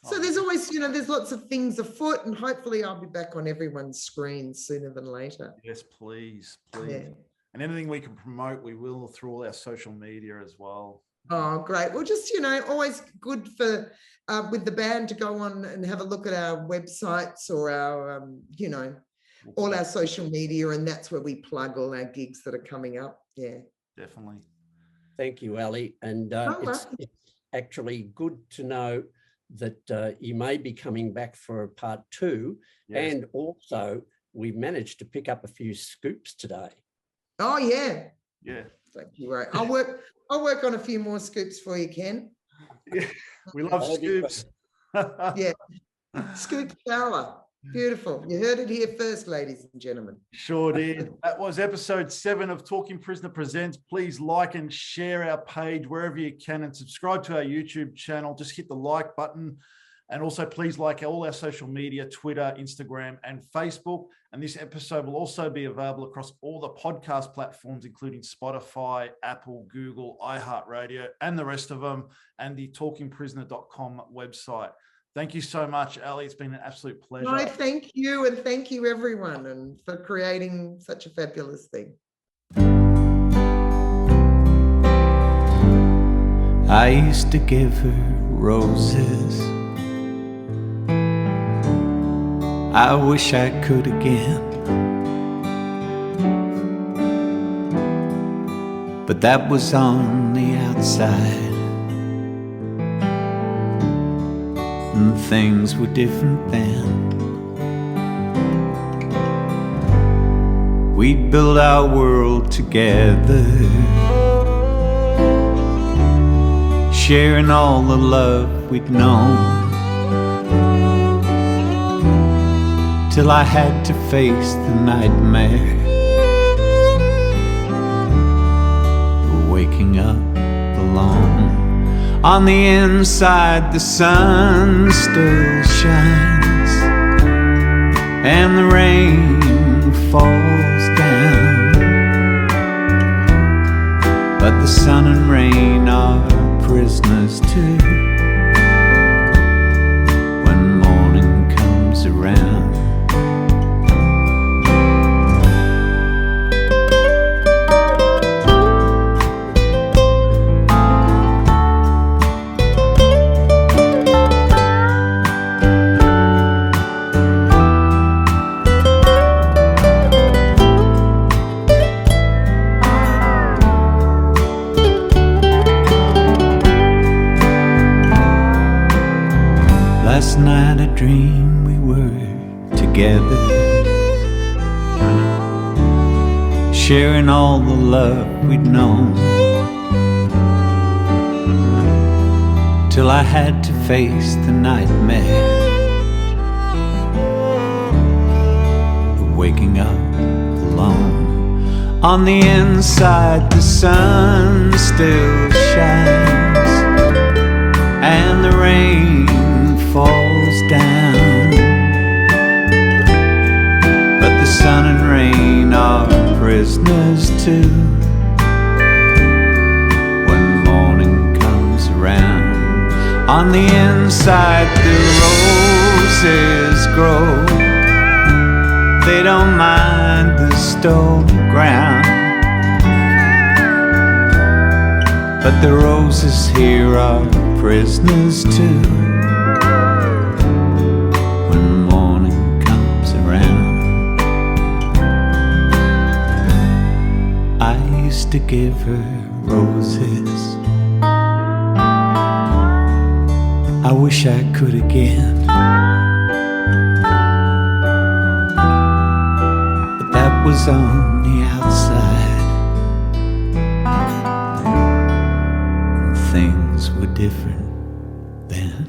so there's always, there's lots of things afoot, and hopefully I'll be back on everyone's screens sooner than later. Yes, please. Yeah. And anything we can promote, we will through all our social media as well. Oh, great. Well, just, always good for, with the band to go on and have a look at our websites or our, all our social media, and that's where we plug all our gigs that are coming up. Yeah. Definitely. Thank you, Ally. And it's actually good to know that you may be coming back for a part 2. Yes. And also we managed to pick up a few scoops today. Oh yeah. Yeah. Thank you. Right. I'll work on a few more scoops for you, Ken. Yeah. We love scoops. Yeah. Scoop shower. Beautiful. You heard it here first, ladies and gentlemen. Sure did. That was episode 7 of Talking Prisoner Presents. Please like and share our page wherever you can, and subscribe to our YouTube channel. Just hit the like button. And also please like all our social media, Twitter, Instagram, and Facebook. And this episode will also be available across all the podcast platforms, including Spotify, Apple, Google, iHeartRadio, and the rest of them, and the talkingprisoner.com website. Thank you so much, Ally. It's been an absolute pleasure. No, thank you. And thank you, everyone, and for creating such a fabulous thing. I used to give her roses. I wish I could again. But that was on the outside, and things were different then. We'd build our world together, sharing all the love we'd known, till I had to face the nightmare, waking up alone. On the inside the sun still shines, and the rain falls down, but the sun and rain are prisoners too, when morning comes around. last night I dreamed we were together, sharing all the love we'd known, till I had to face the nightmare of waking up alone. On the inside the sun still shines and the rain falls down, but the sun and rain are prisoners too when morning comes around. On the inside the roses grow, they don't mind the stony ground, but the roses here are prisoners too when morning comes around. I used to give her roses, I wish I could again, but that was on the outside, and things were different then.